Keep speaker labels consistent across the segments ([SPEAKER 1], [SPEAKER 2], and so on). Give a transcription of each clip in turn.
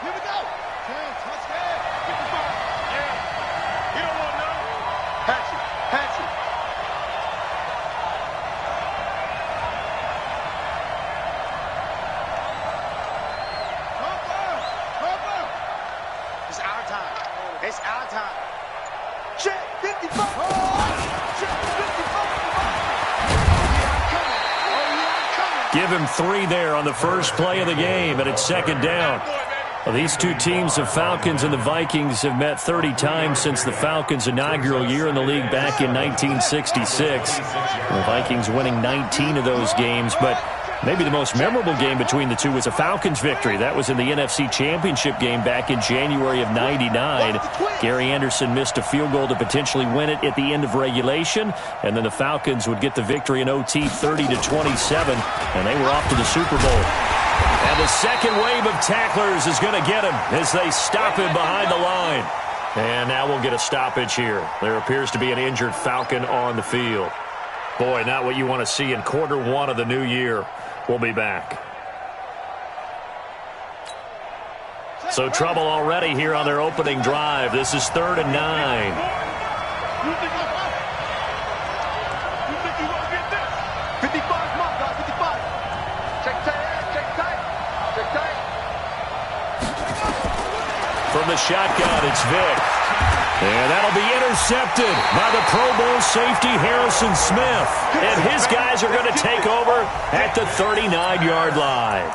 [SPEAKER 1] Here we go. Touchdown. Yeah. You don't want to know. Patch it. It's our time. Check 55. Check 55.
[SPEAKER 2] Give him 3 there on the first play of the game, and it's second down. Well, these two teams, the Falcons and the Vikings, have met 30 times since the Falcons' inaugural year in the league back in 1966. The Vikings winning 19 of those games, but maybe the most memorable game between the two was a Falcons victory. That was in the NFC Championship game back in January of '99. Gary Anderson missed a field goal to potentially win it at the end of regulation, and then the Falcons would get the victory in OT 30-27, and they were off to the Super Bowl. And the second wave of tacklers is going to get him as they stop him behind the line. And now we'll get a stoppage here. There appears to be an injured Falcon on the field. Boy, not what you want to see in quarter one of the new year. We'll be back. So trouble already here on their opening drive. This is 3rd and 9. From the shotgun, it's Vick. And that'll be intercepted by the Pro Bowl safety Harrison Smith. And his guys are going to take over at the 39-yard line.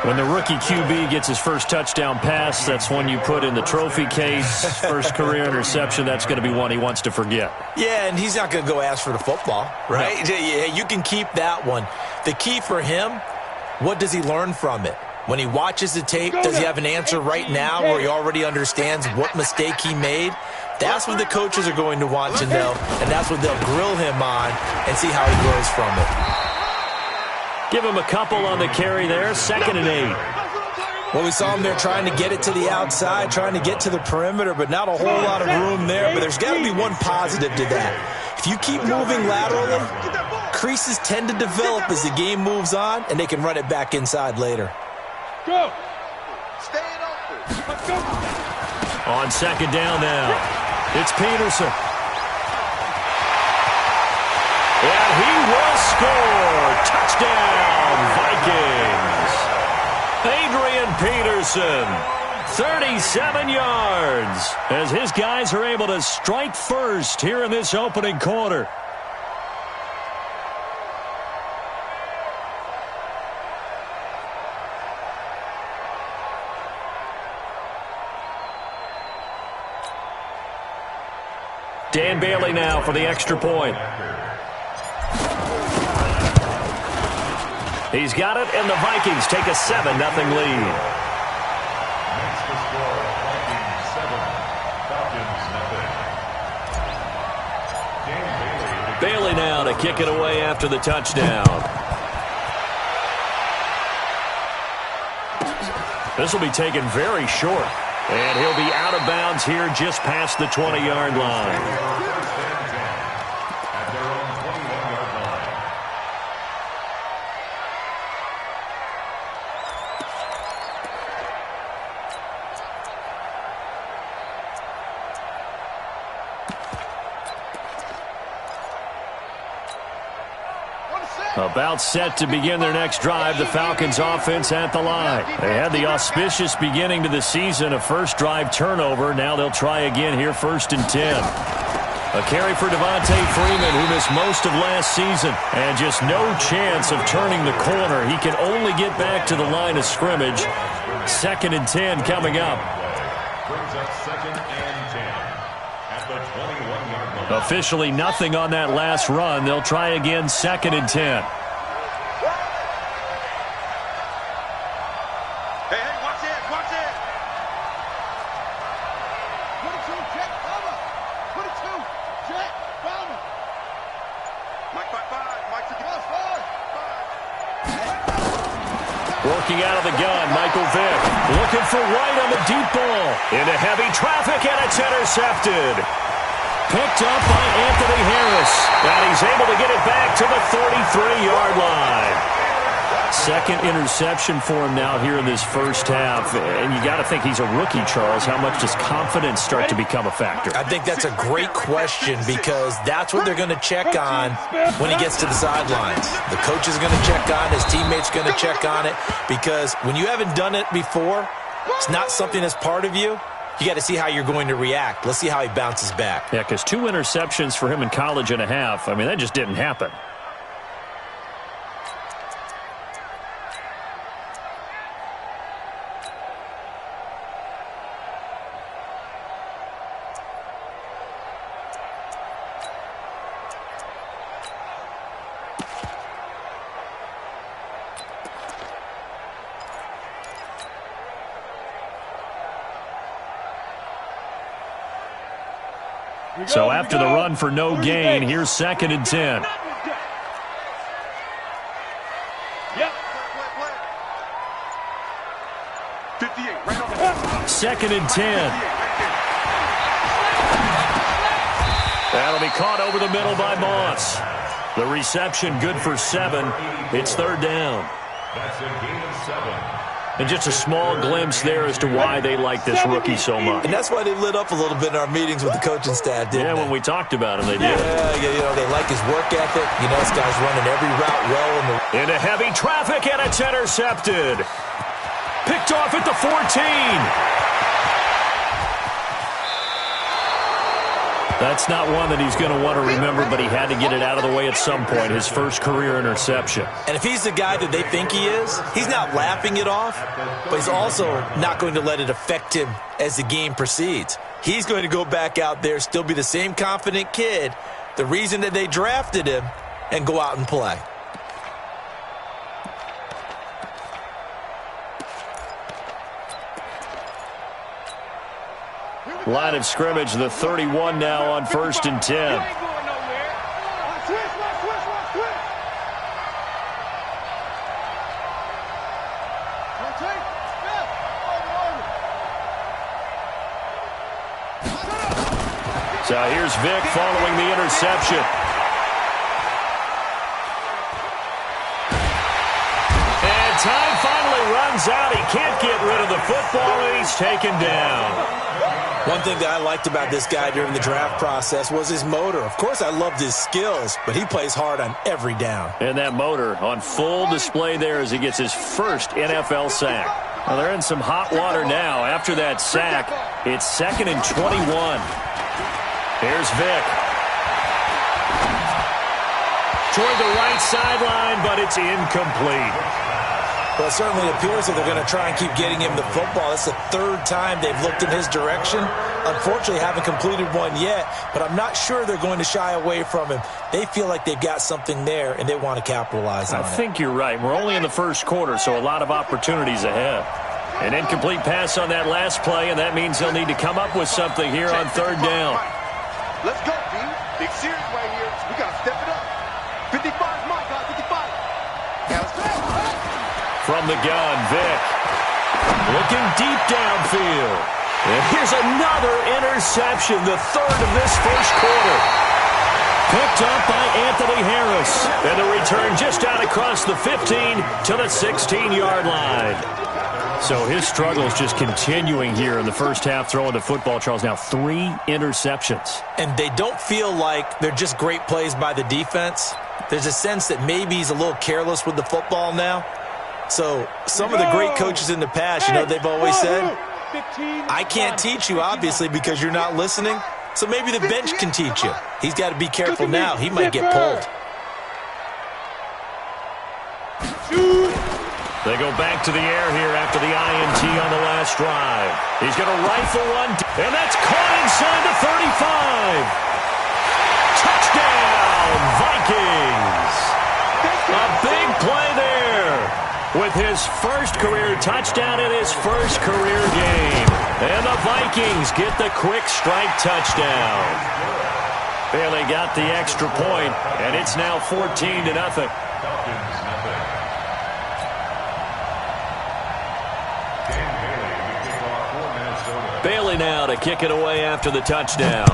[SPEAKER 2] When the rookie QB gets his first touchdown pass, that's one you put in the trophy case. First career interception, that's going to be one he wants to forget.
[SPEAKER 3] Yeah, and he's not going to go ask for the football, right? No. Yeah, you can keep that one. The key for him, what does he learn from it? When he watches the tape, does he have an answer right now where he already understands what mistake he made? That's what the coaches are going to want to know, and that's what they'll grill him on and see how he grows from it.
[SPEAKER 2] Give him a couple on the carry there, 2nd and 8.
[SPEAKER 3] Well, we saw him there trying to get it to the outside, trying to get to the perimeter, but not a whole lot of room there. But there's got to be one positive to that. If you keep moving laterally, creases tend to develop as the game moves on, and they can run it back inside later.
[SPEAKER 1] Go. Stay open. Let's go.
[SPEAKER 2] On 2nd down now, it's Peterson. And he will score. Touchdown, Vikings. Adrian Peterson, 37 yards, as his guys are able to strike first here in this opening quarter. Dan Bailey now for the extra point. He's got it, and the Vikings take a 7-0 lead. Bailey now to kick it away after the touchdown. This will be taken very short. And he'll be out of bounds here just past the 20-yard line. About set to begin their next drive, the Falcons offense at the line. They had the auspicious beginning to the season, a first drive turnover. Now they'll try again here, 1st and 10. A carry for Devontae Freeman, who missed most of last season, and just no chance of turning the corner. He can only get back to the line of scrimmage. 2nd and 10 coming up.
[SPEAKER 4] Brings up 2nd and 10 at the 21-yard line.
[SPEAKER 2] Officially nothing on that last run. They'll try again, 2nd and 10. Working out of the gun, Michael Vick looking for White on the deep ball. Into heavy traffic, and it's intercepted. Picked up by Anthony Harris, and he's able to get it back to the 33-yard line. Second interception for him now here in this first half. And you got to think he's a rookie, Charles. How much does confidence start to become a factor?
[SPEAKER 3] I think that's a great question because that's what they're going to check on when he gets to the sidelines. The coach is going to check on, his teammates going to check on it, because when you haven't done it before, it's not something that's part of you. You got to see how you're going to react. Let's see how he bounces back.
[SPEAKER 2] Yeah, because 2 interceptions for him in college and a half. I mean, that just didn't happen. So after the run for no gain, here's 2nd and 10.
[SPEAKER 1] Yep. 58, right on the
[SPEAKER 2] 2nd and 10. That'll be caught over the middle by Moss. The reception good for 7. It's 3rd down.
[SPEAKER 4] That's a gain of 7.
[SPEAKER 2] And just a small glimpse there as to why they like this rookie so much.
[SPEAKER 3] And that's why they lit up a little bit in our meetings with the coaching staff, didn't they?
[SPEAKER 2] When we talked about him, they did.
[SPEAKER 3] Yeah, they like his work ethic. This guy's running every route well.
[SPEAKER 2] Into heavy traffic, and it's intercepted. Picked off at the 14. That's not one that he's going to want to remember, but he had to get it out of the way at some point, his first career interception.
[SPEAKER 3] And if he's the guy that they think he is, he's not laughing it off, but he's also not going to let it affect him as the game proceeds. He's going to go back out there, still be the same confident kid, the reason that they drafted him, and go out and play.
[SPEAKER 2] Line of scrimmage, the 31 now on 1st and 10. So here's Vic following the interception. And time finally runs out. He can't get rid of the football, and he's taken down.
[SPEAKER 3] One thing that I liked about this guy during the draft process was his motor. Of course, I loved his skills, but he plays hard on every down.
[SPEAKER 2] And that motor on full display there as he gets his first NFL sack. Well, they're in some hot water now. After that sack, it's 2nd and 21. Here's Vic. Toward the right sideline, but it's incomplete.
[SPEAKER 3] Well, it certainly appears that they're going to try and keep getting him the football. It's the 3rd time they've looked in his direction. Unfortunately, haven't completed one yet, but I'm not sure they're going to shy away from him. They feel like they've got something there, and they want to capitalize on it.
[SPEAKER 2] I think you're right. We're only in the first quarter, so a lot of opportunities ahead. An incomplete pass on that last play, and that means they'll need to come up with something here on 3rd down.
[SPEAKER 1] Let's go, D. Big series right here. We got to step it up. 55, my God, 55. Now let's go.
[SPEAKER 2] From the gun, Vic. Looking deep downfield. And here's another interception, the 3rd of this first quarter. Picked up by Anthony Harris. And the return just out across the 15 to the 16-yard line. So his struggles just continuing here in the first half throwing the football, Charles. Now 3 interceptions.
[SPEAKER 3] And they don't feel like they're just great plays by the defense. There's a sense that maybe he's a little careless with the football now. So some of the great coaches in the past, they've always said, I can't teach you, obviously, because you're not listening. So maybe the bench can teach you. He's got to be careful now. He might get pulled.
[SPEAKER 2] They go back to the air here after the INT on the last drive. He's going to rifle one, and that's caught inside the 35. Touchdown, Vikings. A big play there with his first career touchdown in his first career game. And the Vikings get the quick strike touchdown. Bailey got the extra point, and it's now 14-0. Bailey now to kick it away after the touchdown.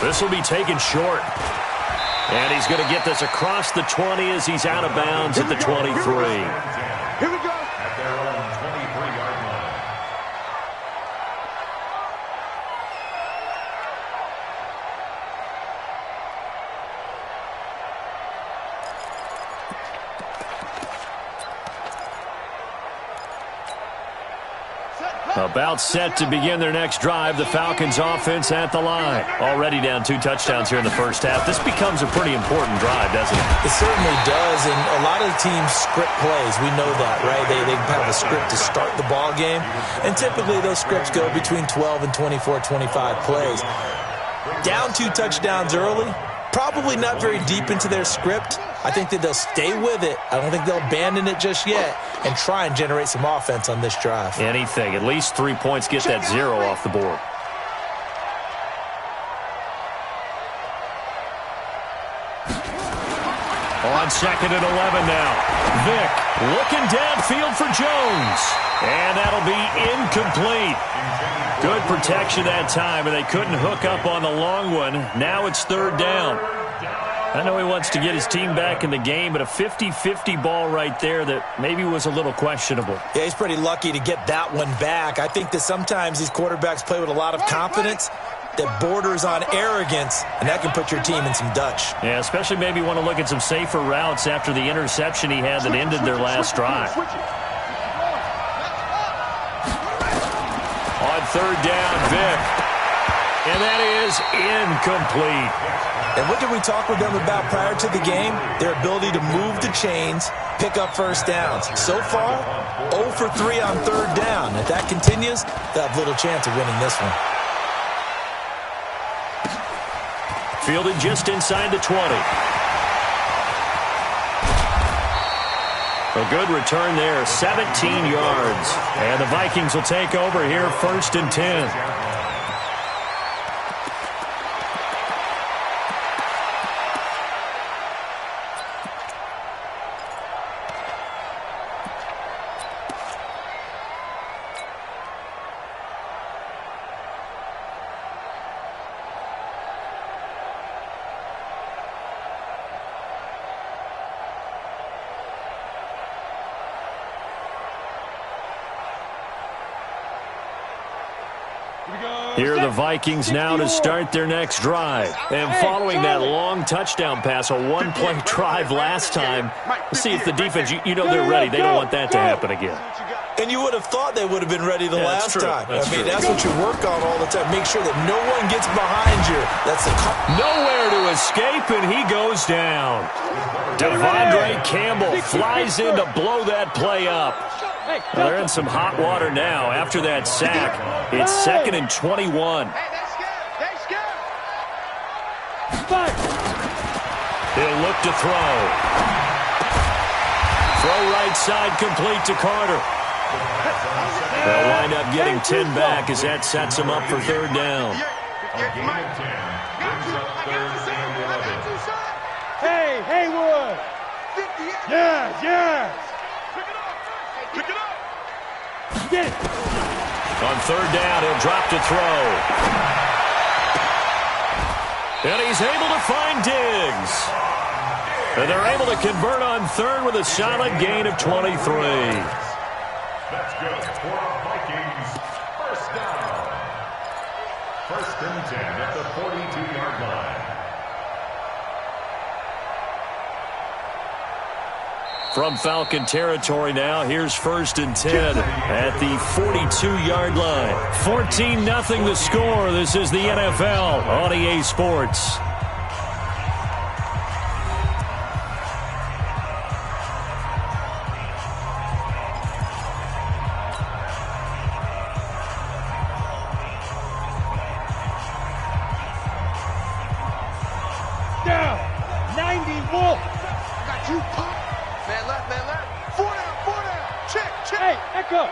[SPEAKER 2] This will be taken short. And he's going to get this across the 20 as he's out of bounds at the 23.
[SPEAKER 1] Here we go.
[SPEAKER 4] At their own 23-yard line.
[SPEAKER 2] About set to begin their next drive. The Falcons offense at the line. Already down 2 touchdowns here in the first half. This becomes a pretty important drive, doesn't it?
[SPEAKER 3] It certainly does, and a lot of the teams script plays. We know that, right? They have a script to start the ball game, and typically those scripts go between 12 and 24, 25 plays. Down 2 touchdowns early, probably not very deep into their script. I think that they'll stay with it. I don't think they'll abandon it just yet and try and generate some offense on this drive.
[SPEAKER 2] Anything. At least 3 points. Get that 0 off the board. On 2nd and 11 now. Vick looking downfield for Jones. And that'll be incomplete. Good protection that time, and they couldn't hook up on the long one. Now it's 3rd down. I know he wants to get his team back in the game, but a 50-50 ball right there that maybe was a little questionable.
[SPEAKER 3] Yeah, he's pretty lucky to get that one back. I think that sometimes these quarterbacks play with a lot of confidence that borders on arrogance, and that can put your team in some Dutch.
[SPEAKER 2] Yeah, especially maybe want to look at some safer routes after the interception he had that ended their last drive. On 3rd down, Vick. And that is incomplete.
[SPEAKER 3] And what did we talk with them about prior to the game? Their ability to move the chains, pick up first downs. So far, 0 for 3 on 3rd down. If that continues, they'll have little chance of winning this one.
[SPEAKER 2] Fielded just inside the 20. A good return there, 17 yards. And the Vikings will take over here, 1st and 10. Here are the Vikings now to start their next drive. And following that long touchdown pass, a 1-play drive last time, let's see if the defense, you know they're ready. They don't want that to happen again.
[SPEAKER 3] And you would have thought they would have been ready the last time. That's what you work on all the time. Make sure that no one gets behind you. That's the
[SPEAKER 2] nowhere to escape, and he goes down. Devondre Campbell flies in to blow that play up. Well, they're in some hot water now after that sack. It's 2nd and 21. He'll look to throw. Throw right side complete to Carter. They'll wind up getting 10 back as that sets him up for 3rd down.
[SPEAKER 5] Hey, Haywood! Yes!
[SPEAKER 1] Pick it up!
[SPEAKER 5] Get it!
[SPEAKER 2] On 3rd down, he'll drop to throw. And he's able to find Diggs. And they're able to convert on 3rd with a solid gain of 23.
[SPEAKER 4] That's good for the Vikings. 1st down. 1st and 10 at the 42-yard line.
[SPEAKER 2] From Falcon territory now, here's 1st and 10 at the 42-yard line. 14-0 the score. This is the NFL on EA Sports.
[SPEAKER 5] Down! 90 Wolf!
[SPEAKER 1] Got you, Pop! Man left. 4 down! Check!
[SPEAKER 5] Hey, Echo!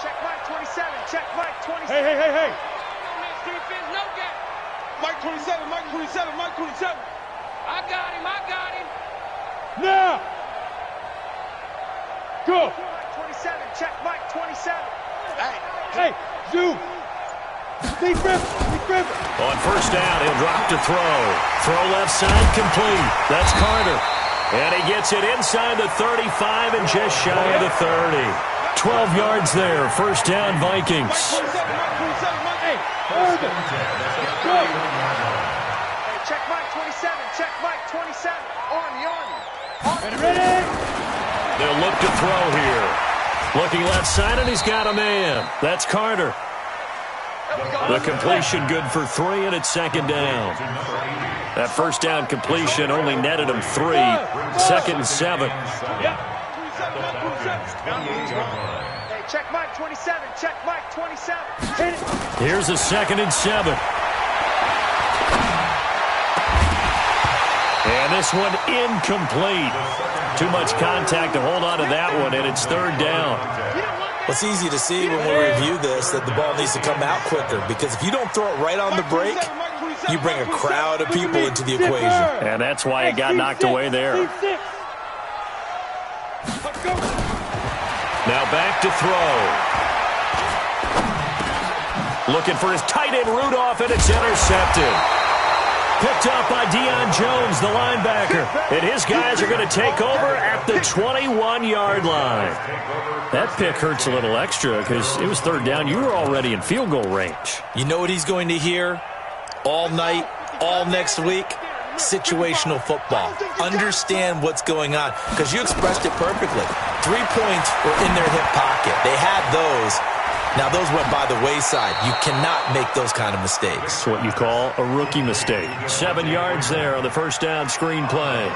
[SPEAKER 1] Check Mike 27, check Mike 27.
[SPEAKER 5] Hey!
[SPEAKER 1] Defense, no gap. Mike 27. I got him.
[SPEAKER 5] Now! Go!
[SPEAKER 1] Mike 27, check Mike 27.
[SPEAKER 5] Hey, Zoo! Defense!
[SPEAKER 2] On first down, he'll drop to throw. Throw left side complete. That's Carter. And he gets it inside the 35 and just shy of the 30. 12 yards there. First down, Vikings.
[SPEAKER 1] Check Mike 27. Check Mike 27. Army.
[SPEAKER 5] Ready?
[SPEAKER 2] They'll look to throw here. Looking left side, and he's got a man. That's Carter. The completion good for 3, and it's second down. That first down completion only netted him 3. Second and 7.
[SPEAKER 1] Hey, check Mike 27. Check Mike 27.
[SPEAKER 2] Here's a second and 7. And this one incomplete. Too much contact to hold on to that one, and it's third down.
[SPEAKER 3] It's easy to see when we review this that the ball needs to come out quicker, because if you don't throw it right on the break, you bring a crowd of people into the equation.
[SPEAKER 2] And that's why it got knocked away there. Now back to throw. Looking for his tight end Rudolph, and it's intercepted. Picked up by Deion Jones, the linebacker. And his guys are going to take over at the 21-yard line. That pick hurts a little extra because it was third down. You were already in field goal range.
[SPEAKER 3] You know what he's going to hear all night, all next week? Situational football. Understand what's going on, because you expressed it perfectly. 3 points were in their hip pocket. They had those. Now, those went by the wayside. You cannot make those kind of mistakes.
[SPEAKER 2] That's what you call a rookie mistake. 7 yards there on the first down screen play.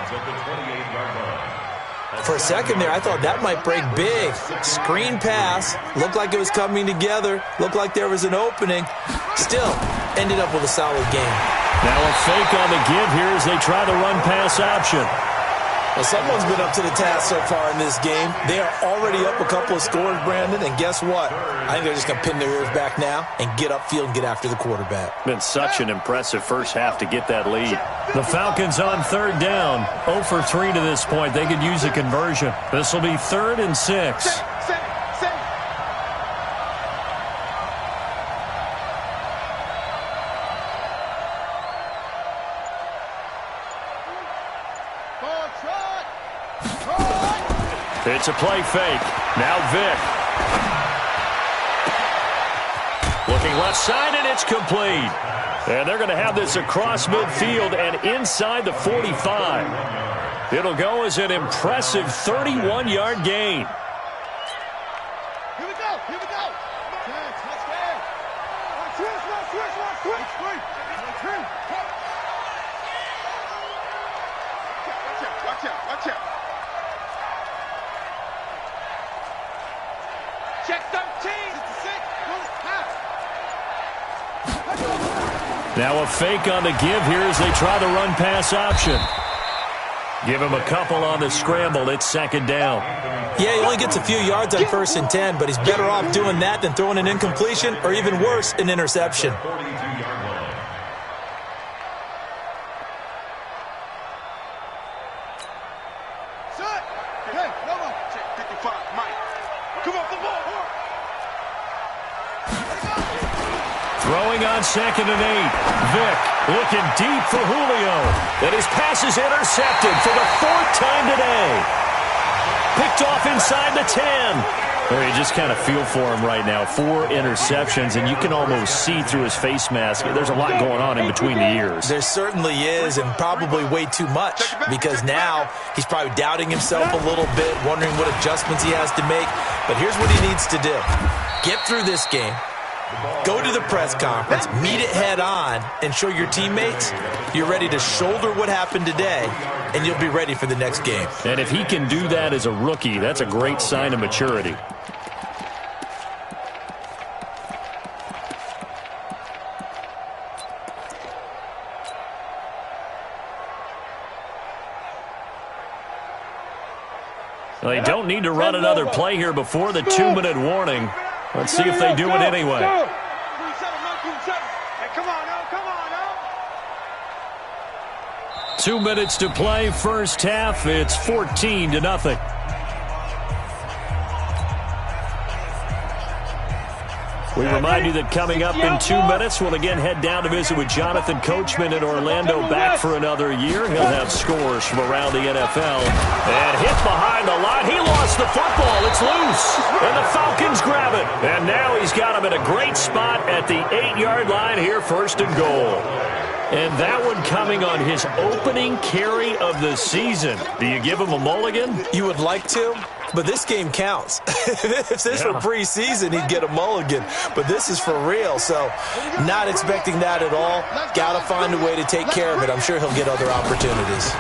[SPEAKER 3] For a second there, I thought that might break big. Screen pass. Looked like it was coming together. Looked like there was an opening. Still, ended up with a solid game.
[SPEAKER 2] Now a fake on the give here as they try to run pass option.
[SPEAKER 3] Well, someone's been up to the task so far in this game. They are already up a couple of scores, Brandon, and guess what? I think they're just going to pin their ears back now and get upfield and get after the quarterback.
[SPEAKER 2] Been such an impressive first half to get that lead. The Falcons on third down. 0 for 3 to this point. They could use a conversion. This will be 3rd and 6. It's a play fake. Now Vick. Looking left side, and it's complete. And they're going to have this across midfield and inside the 45. It'll go as an impressive 31-yard gain.
[SPEAKER 5] Here we go. Here we go. Let's go. Switch. Watch out. Check 13.
[SPEAKER 2] Now a fake on the give here as they try the run pass option. Give him a couple on the scramble. It's second down.
[SPEAKER 3] Yeah, he only gets a few yards on 1st and 10, but he's better off doing that than throwing an incompletion or even worse, an interception.
[SPEAKER 2] Throwing on 2nd and 8. Vick looking deep for Julio. And his pass is intercepted for the 4th time today. Picked off inside the 10. Well, you just kind of feel for him right now. 4 interceptions, and you can almost see through his face mask. There's a lot going on in between the ears.
[SPEAKER 3] There certainly is, and probably way too much, because now he's probably doubting himself a little bit, wondering what adjustments he has to make. But here's what he needs to do. Get through this game. Go to the press conference, meet it head on, and show your teammates you're ready to shoulder what happened today, and you'll be ready for the next game.
[SPEAKER 2] And if he can do that as a rookie, that's a great sign of maturity. Well, they don't need to run another play here before the 2-minute warning. Let's see if they do it anyway.
[SPEAKER 5] Hey, come on,
[SPEAKER 2] 2 minutes to play, first half. It's 14-0. We remind you that coming up in 2 minutes, we'll again head down to visit with Jonathan Coachman in Orlando, back for another year. He'll have scores from around the NFL. And hit behind the line. He lost the football. It's loose. And the Falcons grab it. And now he's got him in a great spot at the 8-yard line here, 1st and goal. And that one coming on his opening carry of the season. Do you give him a mulligan?
[SPEAKER 3] You would like to, but this game counts. If this were preseason, he'd get a mulligan. But this is for real, so not expecting that at all. Got to find a way to take care of it. I'm sure he'll get other opportunities.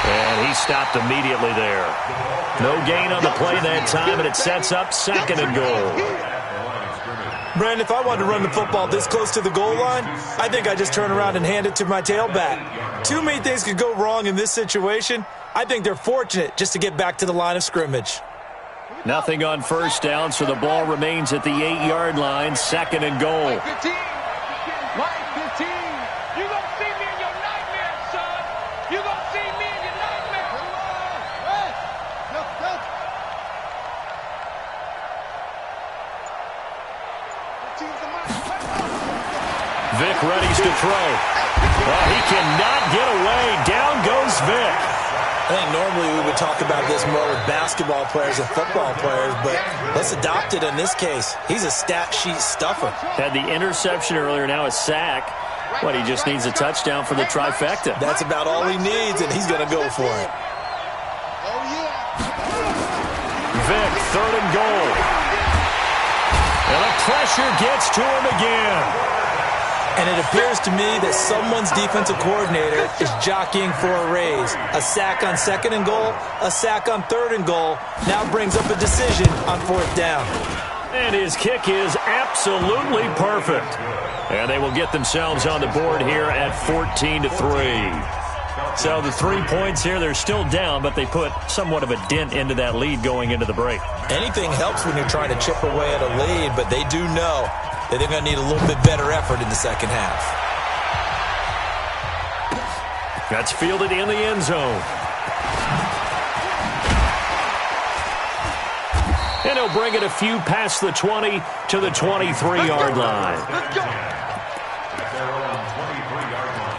[SPEAKER 2] And he stopped immediately there. No gain on the play that time, and it sets up 2nd and goal.
[SPEAKER 3] Brandon, if I wanted to run the football this close to the goal line, I think I'd just turn around and hand it to my tailback. Too many things could go wrong in this situation. I think they're fortunate just to get back to the line of scrimmage.
[SPEAKER 2] Nothing on 1st down, so the ball remains at the 8-yard line, 2nd and goal.
[SPEAKER 5] Line 15. You gonna see me in your nightmare, son. You gonna see me in your nightmare.
[SPEAKER 2] Vic readies to throw. Oh, he cannot get away. Down goes Vic.
[SPEAKER 3] I think normally we would talk about this more with basketball players and football players, but let's adopt it in this case. He's a stat sheet stuffer.
[SPEAKER 2] Had the interception earlier, now a sack. What, he just needs a touchdown for the trifecta.
[SPEAKER 3] That's about all he needs, and he's going to go for it.
[SPEAKER 2] Vic, 3rd and goal. And the pressure gets to him again.
[SPEAKER 3] And it appears to me that someone's defensive coordinator is jockeying for a raise. A sack on 2nd and goal, a sack on 3rd and goal, now brings up a decision on 4th down.
[SPEAKER 2] And his kick is absolutely perfect. And they will get themselves on the board here at 14-3. So the 3 points here, they're still down, but they put somewhat of a dent into that lead going into the break.
[SPEAKER 3] Anything helps when you're trying to chip away at a lead, but they do know that they're going to need a little bit better effort in the second half.
[SPEAKER 2] That's fielded in the end zone. And he'll bring it a few past the 20 to the 23-yard line.
[SPEAKER 5] Let's go.
[SPEAKER 4] At their own 23-yard line.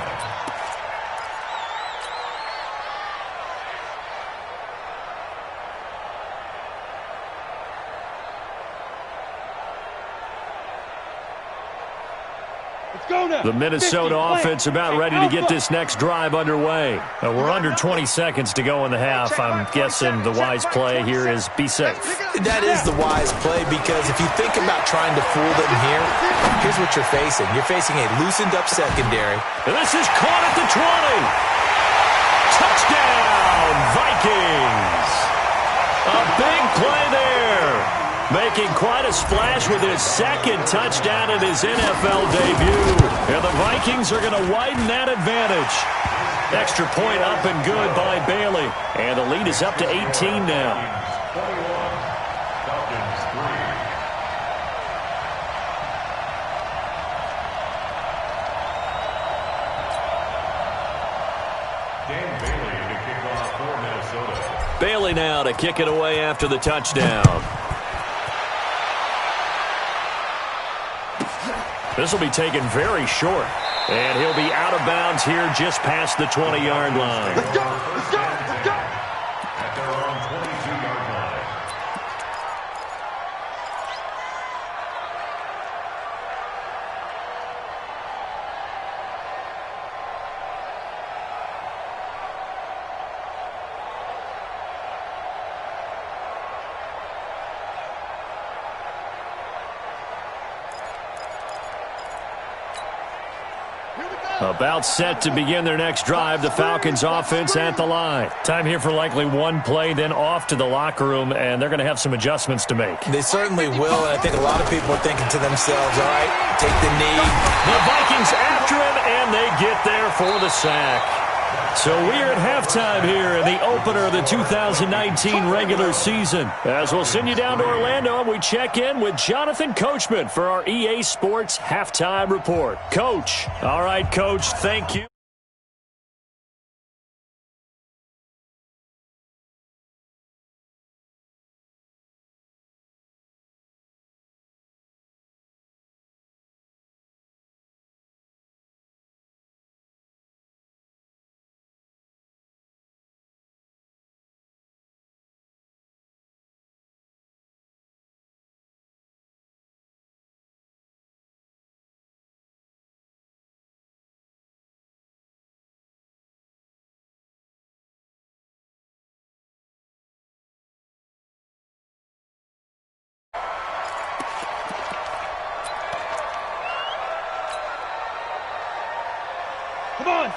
[SPEAKER 2] The Minnesota offense about ready to get this next drive underway. We're under 20 seconds to go in the half. I'm guessing the wise play here is be safe.
[SPEAKER 3] That is the wise play, because if you think about trying to fool them here, here's what you're facing. You're facing a loosened up secondary.
[SPEAKER 2] And this is caught at the 20. Touchdown, Vikings. A big play there. Making quite a splash with his 2nd touchdown in his NFL debut. And the Vikings are going to widen that advantage. Extra point up and good by Bailey. And the lead is up to 18 now.
[SPEAKER 4] 21, Falcons 3. Dan Bailey to kick off for Minnesota.
[SPEAKER 2] Bailey now to kick it away after the touchdown. This will be taken very short. And he'll be out of bounds here just past the 20-yard line.
[SPEAKER 5] Let's go. Let's go. Let's go.
[SPEAKER 4] At their own 22-yard line.
[SPEAKER 2] About set to begin their next drive, the Falcons offense at the line. Time here for likely one play, then off to the locker room, and they're going to have some adjustments to make.
[SPEAKER 3] They certainly will, and I think a lot of people are thinking to themselves, all right, take the knee.
[SPEAKER 2] The Vikings after him, and they get there for the sack. So we're at halftime here in the opener of the 2019 regular season. As we'll send you down to Orlando, and we check in with Jonathan Coachman for our EA Sports Halftime Report. Coach. All right, Coach, thank you.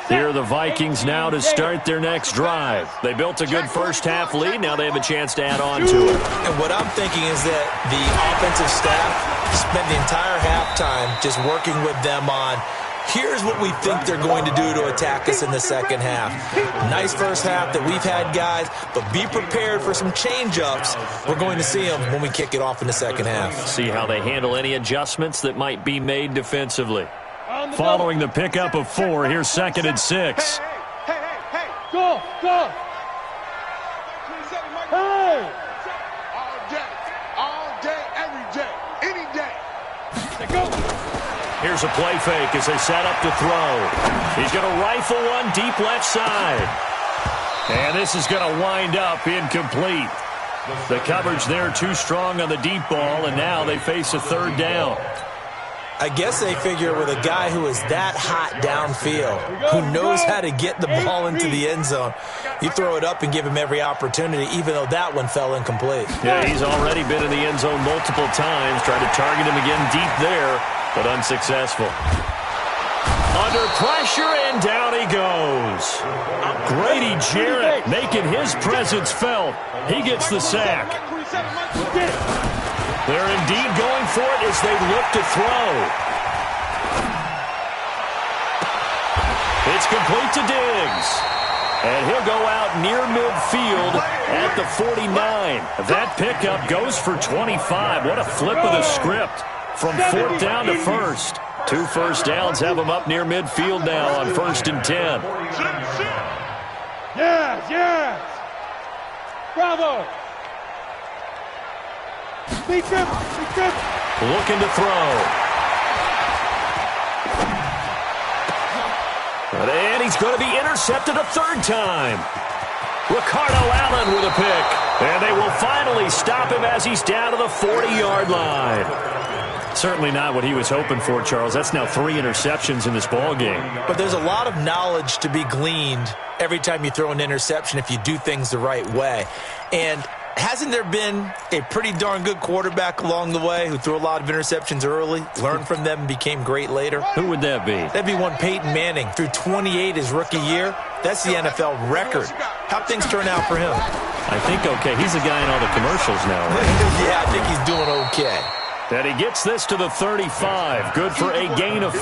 [SPEAKER 2] Here are the Vikings now to start their next drive. They built a good first-half lead. Now they have a chance to add on to it.
[SPEAKER 3] And what I'm thinking is that the offensive staff spent the entire halftime just working with them on, here's what we think they're going to do to attack us in the second half. Nice first half that we've had, guys, but be prepared for some change-ups. We're going to see them when we kick it off in the second half.
[SPEAKER 2] See how they handle any adjustments that might be made defensively. Following the pickup of 4, here's 2nd and 6.
[SPEAKER 5] Hey. Go. Hey. All day, every day, any day. Go.
[SPEAKER 2] Here's a play fake as they set up to throw. He's going to rifle one deep left side. And this is going to wind up incomplete. The coverage there too strong on the deep ball, and now they face a 3rd down.
[SPEAKER 3] I guess they figure with a guy who is that hot downfield, who knows how to get the ball into the end zone, you throw it up and give him every opportunity, even though that one fell incomplete.
[SPEAKER 2] Yeah, he's already been in the end zone multiple times, trying to target him again deep there, but unsuccessful. Under pressure, and down he goes. Grady Jarrett making his presence felt. He gets the sack. They're indeed going for it as they look to throw. It's complete to Diggs. And he'll go out near midfield at the 49. That pickup goes for 25. What a flip of the script from 4th down to 1st. 2 first downs have them up near midfield now on 1st and 10.
[SPEAKER 5] Yes. Bravo. Beat him.
[SPEAKER 2] Looking to throw. And he's going to be intercepted a 3rd time. Ricardo Allen with a pick. And they will finally stop him as he's down to the 40-yard line. Certainly not what he was hoping for, Charles. That's now 3 interceptions in this ball game.
[SPEAKER 3] But there's a lot of knowledge to be gleaned every time you throw an interception if you do things the right way. And hasn't there been a pretty darn good quarterback along the way who threw a lot of interceptions early, learned from them, and became great later?
[SPEAKER 2] Who would that be?
[SPEAKER 3] That'd be one Peyton Manning. Threw 28 his rookie year. That's the NFL record. How'd things turn out for him?
[SPEAKER 2] I think okay. He's the guy in all the commercials now, right?
[SPEAKER 3] Yeah, I think he's doing okay.
[SPEAKER 2] And he gets this to the 35. Good for a gain of 5.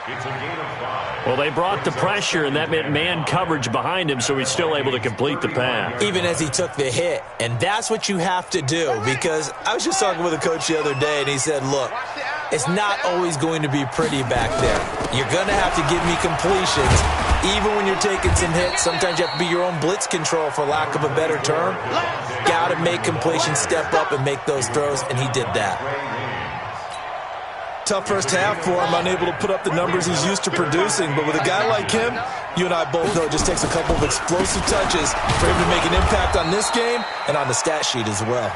[SPEAKER 4] It's a gain of 5.
[SPEAKER 2] Well, they brought the pressure, and that meant man coverage behind him, so he's still able to complete the pass.
[SPEAKER 3] Even as he took the hit. And that's what you have to do, because I was just talking with a coach the other day, and he said, look, it's not always going to be pretty back there. You're going to have to give me completions. Even when you're taking some hits, sometimes you have to be your own blitz control, for lack of a better term. Got to make completions, step up, and make those throws, and he did that. Tough first half for him, unable to put up the numbers he's used to producing. But with a guy like him, you and I both know it just takes a couple of explosive touches for him to make an impact on this game and on the stat sheet as well.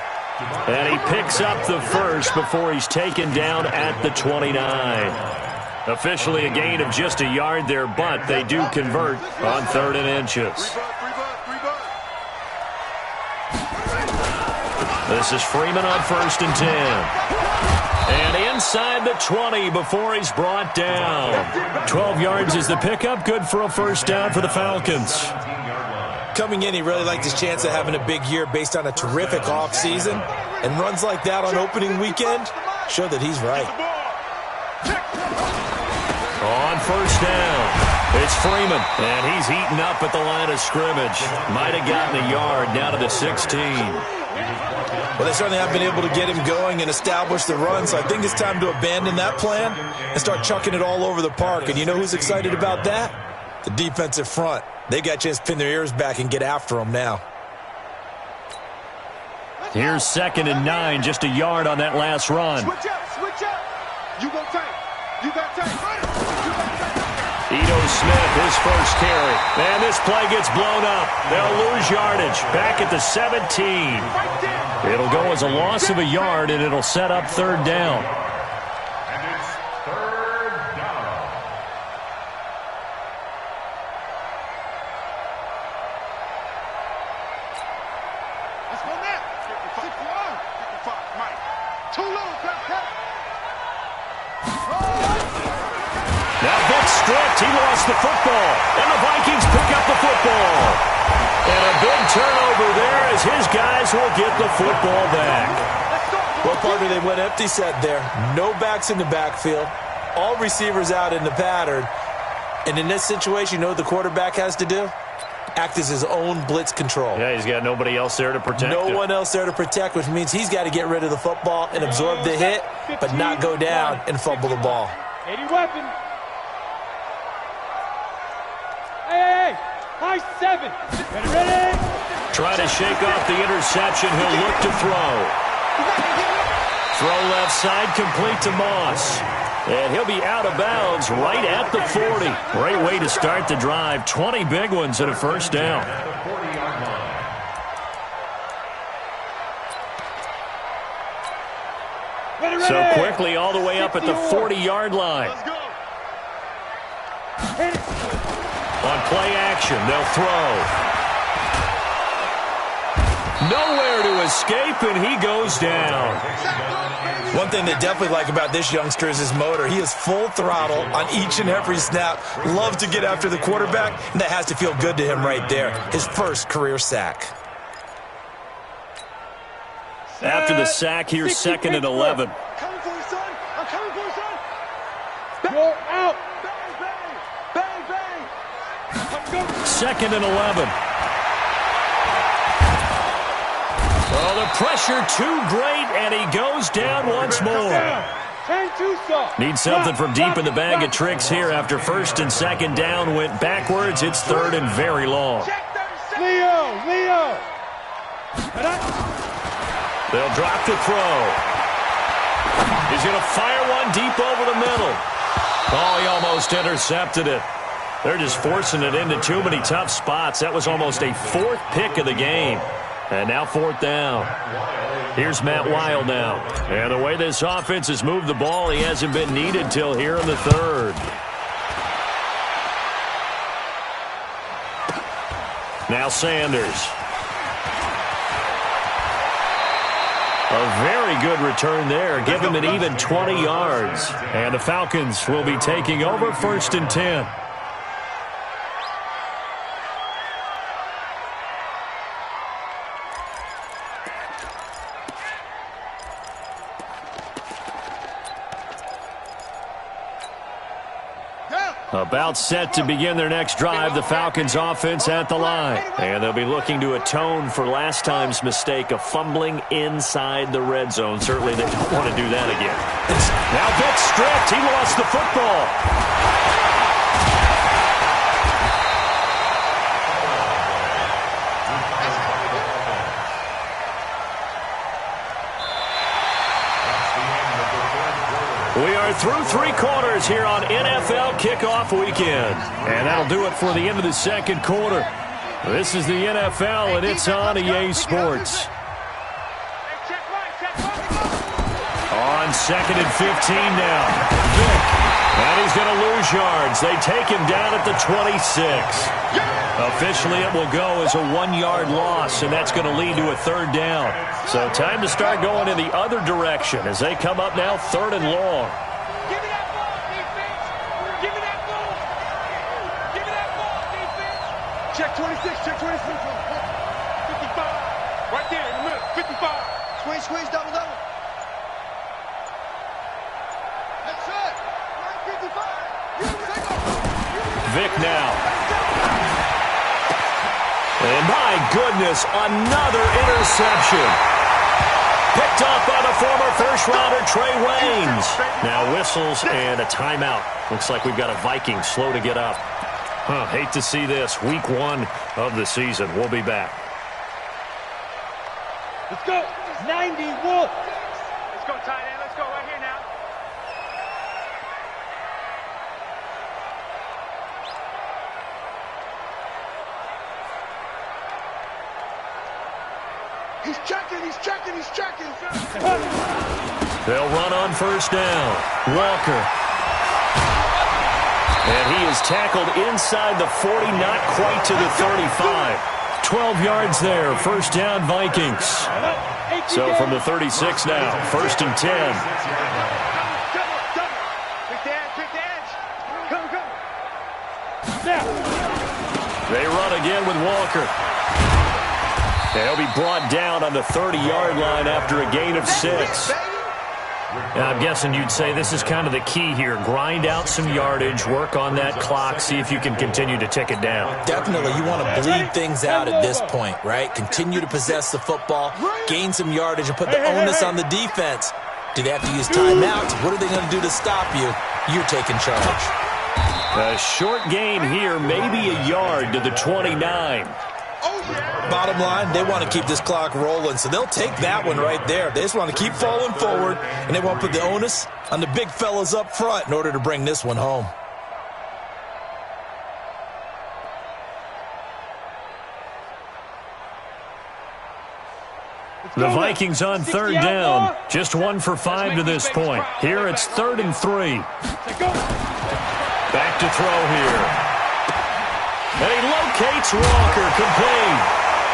[SPEAKER 2] And he picks up the first before he's taken down at the 29. Officially a gain of just a yard there, but they do convert on 3rd and inches. This is Freeman on 1st and 10. And inside the 20 before he's brought down. 12 yards is the pickup. Good for a 1st down for the Falcons.
[SPEAKER 3] Coming in, he really liked his chance of having a big year based on a terrific offseason. And runs like that on opening weekend show that he's right.
[SPEAKER 2] On 1st down, it's Freeman. And he's heating up at the line of scrimmage. Might have gotten a yard now to the 16.
[SPEAKER 3] Well, they certainly have been able to get him going and establish the run, so I think it's time to abandon that plan and start chucking it all over the park. And you know who's excited about that? The defensive front. They got a chance to pin their ears back and get after him now.
[SPEAKER 2] Here's 2nd and 9, just a yard on that last run.
[SPEAKER 5] Switch up. You go tank. You got tank.
[SPEAKER 2] Ito Smith, his first carry. And this play gets blown up. They'll lose yardage. Back at the 17. It'll go as a loss of a yard, and it'll set up 3rd down.
[SPEAKER 4] And it's 3rd down.
[SPEAKER 5] Let's go now. 55, Mike. Too low,
[SPEAKER 2] Now Vic stripped. He lost the football. And the Vikings pick up the football. And a big turnover there as his guys will get the football back.
[SPEAKER 3] Well, partner, they went empty set there. No backs in the backfield. All receivers out in the pattern. And in this situation, you know what the quarterback has to do? Act as his own blitz control.
[SPEAKER 2] Yeah, he's got nobody else there to protect him.
[SPEAKER 3] No one else there to protect, which means he's got to get rid of the football and absorb the hit, but not go down and fumble the ball.
[SPEAKER 5] 80 weapon. Hey, high 7. Ready?
[SPEAKER 2] Try to shake off the interception. He'll look to throw. Throw left side, complete to Moss. And he'll be out of bounds right at the 40. Great way to start the drive. 20 big ones and a first down. So quickly all the way up at the 40-yard line. On play action, they'll throw. Nowhere to escape, and he goes down.
[SPEAKER 3] One thing they definitely like about this youngster is his motor. He is full throttle on each and every snap. Loves to get after the quarterback, and that has to feel good to him right there. His first career sack.
[SPEAKER 2] After the sack, here's 2nd and 11.
[SPEAKER 5] Coming for you, son. I'm coming for you, son. You're out. Bang, bang, bang.
[SPEAKER 2] 2nd and 11. Oh, the pressure too great, and he goes down once more. Need something from deep in the bag of tricks here after 1st and 2nd down went backwards. It's 3rd and very long.
[SPEAKER 5] Leo.
[SPEAKER 2] They'll drop the throw. He's going to fire one deep over the middle. Oh, he almost intercepted it. They're just forcing it into too many tough spots. That was almost a 4th pick of the game. And now 4th down. Here's Matt Weil now. And the way this offense has moved the ball, he hasn't been needed till here in the 3rd. Now Sanders. A very good return there. Give him an even 20 yards. And the Falcons will be taking over 1st and 10. About set to begin their next drive, the Falcons offense at the line. And they'll be looking to atone for last time's mistake of fumbling inside the red zone. Certainly they don't want to do that again. Now Vic stripped. He lost the football. We are through 3 quarters here on NFL Kickoff Weekend. And that'll do it for the end of the 2nd quarter. This is the NFL, and it's on EA Sports. On 2nd and 15 now. Vic. And he's going to lose yards. They take him down at the 26. Officially, it will go as a 1-yard loss, and that's going to lead to a 3rd down. So time to start going in the other direction as they come up now 3rd and long.
[SPEAKER 5] Give me that ball, defense. Give me that ball. Give me that ball, defense. Check 26, check 26. 55. Right there in the middle, 55. Squeeze, double. That's it. Right 55.
[SPEAKER 2] Vic now. And my goodness, another interception. Picked up by the former first-rounder Trey Waynes. Now whistles and a timeout. Looks like we've got a Viking slow to get up. Hate to see this. Week 1 of the season. We'll be back.
[SPEAKER 5] Let's go. 91. Let's go, tight end. Let's go right here now. He's checking.
[SPEAKER 2] They'll run on 1st down. Walker. And he is tackled inside the 40, not quite to the 35. 12 yards there. 1st down, Vikings. So from the 36 now, 1st and 10. They run again with Walker. And he'll be brought down on the 30-yard line after a gain of 6.
[SPEAKER 6] Yeah, I'm guessing you'd say this is kind of the key here. Grind out some yardage, work on that clock, see if you can continue to tick it down.
[SPEAKER 3] Definitely. You want to bleed things out at this point, right? Continue to possess the football, gain some yardage, and put the onus on the defense. Do they have to use timeouts? What are they going to do to stop you? You're taking charge.
[SPEAKER 2] A short gain here, maybe a yard to the 29.
[SPEAKER 3] Bottom line, they want to keep this clock rolling, so they'll take that one right there. They just want to keep falling forward, and they want to put the onus on the big fellas up front in order to bring this one home.
[SPEAKER 2] The Vikings on third down. Just 1 for 5 to this point. Here it's 3rd and 3. Back to throw here. And he locates Walker, complete.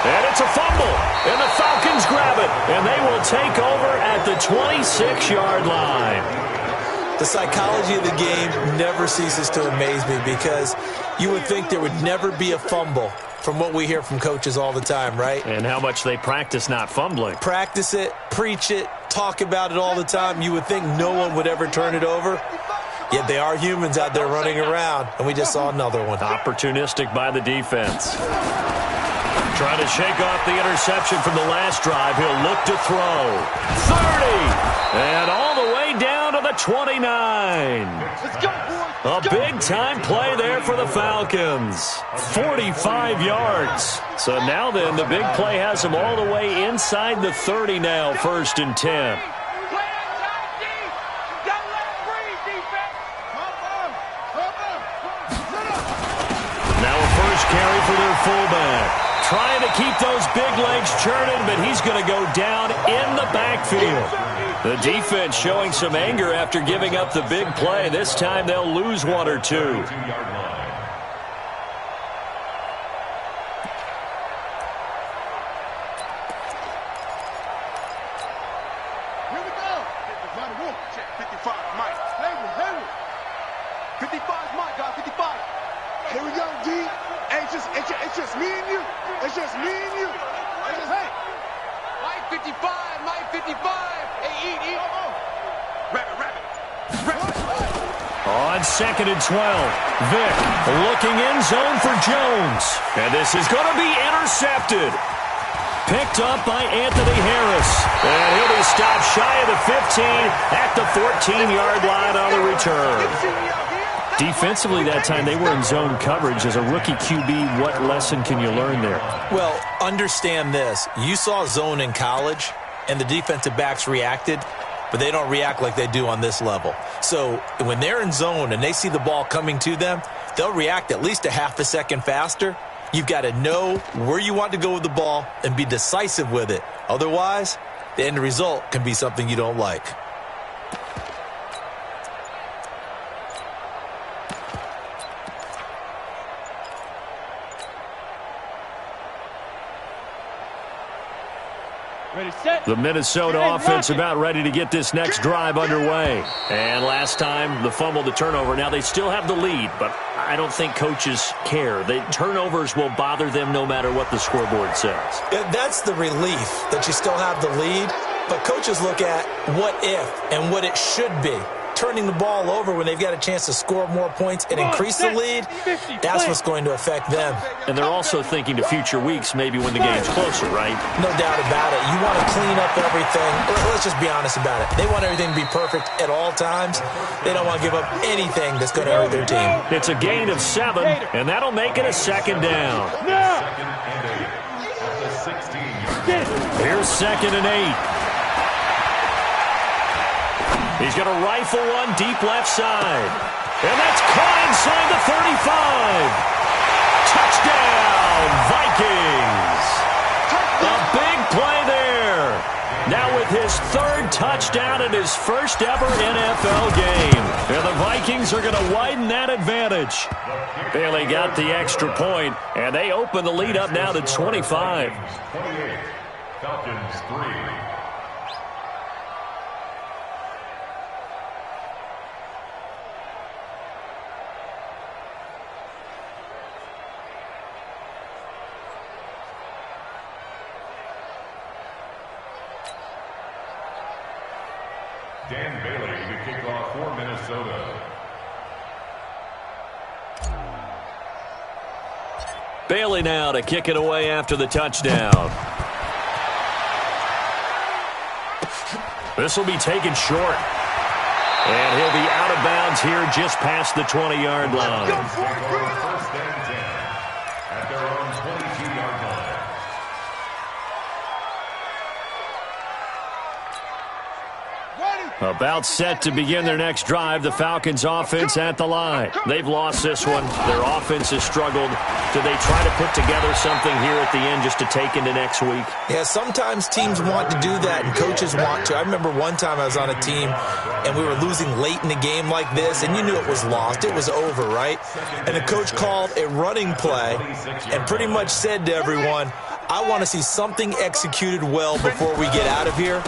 [SPEAKER 2] And it's a fumble. And the Falcons grab it. And they will take over at the 26-yard line.
[SPEAKER 3] The psychology of the game never ceases to amaze me because you would think there would never be a fumble from what we hear from coaches all the time, right?
[SPEAKER 2] And how much they practice not fumbling.
[SPEAKER 3] Practice it, preach it, talk about it all the time. You would think no one would ever turn it over. Yet they are humans out there running around, and we just saw another one.
[SPEAKER 2] Opportunistic by the defense. Trying to shake off the interception from the last drive. He'll look to throw. 30! And all the way down to the 29.
[SPEAKER 5] Let's go, boys.
[SPEAKER 2] A big-time play there for the Falcons. 45 yards. So now then, the big play has them all the way inside the 30 now, 1st and 10. Now a first carry for their fullback. Trying to keep those big legs churning, but he's going to go down in the backfield. The defense showing some anger after giving up the big play. This time they'll lose 1 or 2.
[SPEAKER 1] Here we go. Check 55, Mike. 55's Mike, guys. 55. Here we go, D. Hey, it's just me and you. It's just me and you. It's just, hey.
[SPEAKER 5] Mike 55, Mike 55. Hey, eat.
[SPEAKER 1] Rabbit.
[SPEAKER 2] On 2nd and 12, Vick looking in zone for Jones. And this is going to be intercepted. Picked up by Anthony Harris. And he'll be stopped shy of the 15 at the 14-yard line on the return. Defensively that time, they were in zone coverage. As a rookie QB, what lesson can you learn there?
[SPEAKER 3] Well, understand this. You saw zone in college, and the defensive backs reacted, but they don't react like they do on this level. So when they're in zone and they see the ball coming to them, they'll react at least a half a second faster. You've got to know where you want to go with the ball and be decisive with it. Otherwise, the end result can be something you don't like.
[SPEAKER 5] Ready, set.
[SPEAKER 2] The Minnesota offense about ready to get this next drive underway. And last time, the fumble, the turnover. Now they still have the lead, but I don't think coaches care. The turnovers will bother them no matter what the scoreboard says.
[SPEAKER 3] That's the relief that you still have the lead, but coaches look at what if and what it should be. Turning the ball over when they've got a chance to score more points and increase the lead, that's what's going to affect them.
[SPEAKER 2] And they're also thinking to future weeks, maybe when the game's closer, right?
[SPEAKER 3] No doubt about it. You want to clean up everything. Let's just be honest about it. They want everything to be perfect at all times. They don't want to give up anything that's going to hurt their team.
[SPEAKER 2] It's a gain of 7, and that'll make it a 2nd down. Here's 2nd and 8. He's going to rifle one deep left side. And that's caught inside the 35. Touchdown, Vikings. A big play there. Now with his 3rd touchdown in his first ever NFL game. And the Vikings are going to widen that advantage. Bailey got the extra point, and they open the lead up now to 25.
[SPEAKER 4] 28, Falcons 3. Dan Bailey to kick off for Minnesota.
[SPEAKER 2] Bailey now to kick it away after the touchdown. This will be taken short. And he'll be out of bounds here just past the 20-yard line.
[SPEAKER 4] First and 10 at their own 22-yard line.
[SPEAKER 2] About set to begin their next drive, the Falcons offense at the line. They've lost this one. Their offense has struggled. Do they try to put together something here at the end just to take into next week?
[SPEAKER 3] Yeah, sometimes teams want to do that and coaches want to. I remember one time I was on a team and we were losing late in a game like this and you knew it was lost. It was over, right? And the coach called a running play and pretty much said to everyone, I want to see something executed well before we get out of here.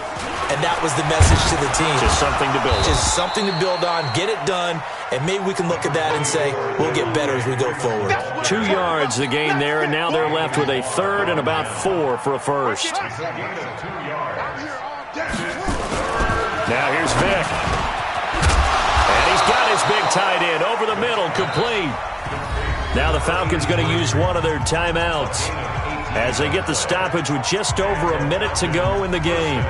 [SPEAKER 3] And that was the message to the team.
[SPEAKER 2] Just something to build on.
[SPEAKER 3] Just something to build on, get it done, and maybe we can look at that and say, we'll get better as we go forward.
[SPEAKER 2] 2 yards the gain there, and now they're left with a third and about 4 for a first. Now here's Vic. And he's got his big tight end over the middle, complete. Now the Falcons going to use one of their timeouts as they get the stoppage with just over a minute to go in the game.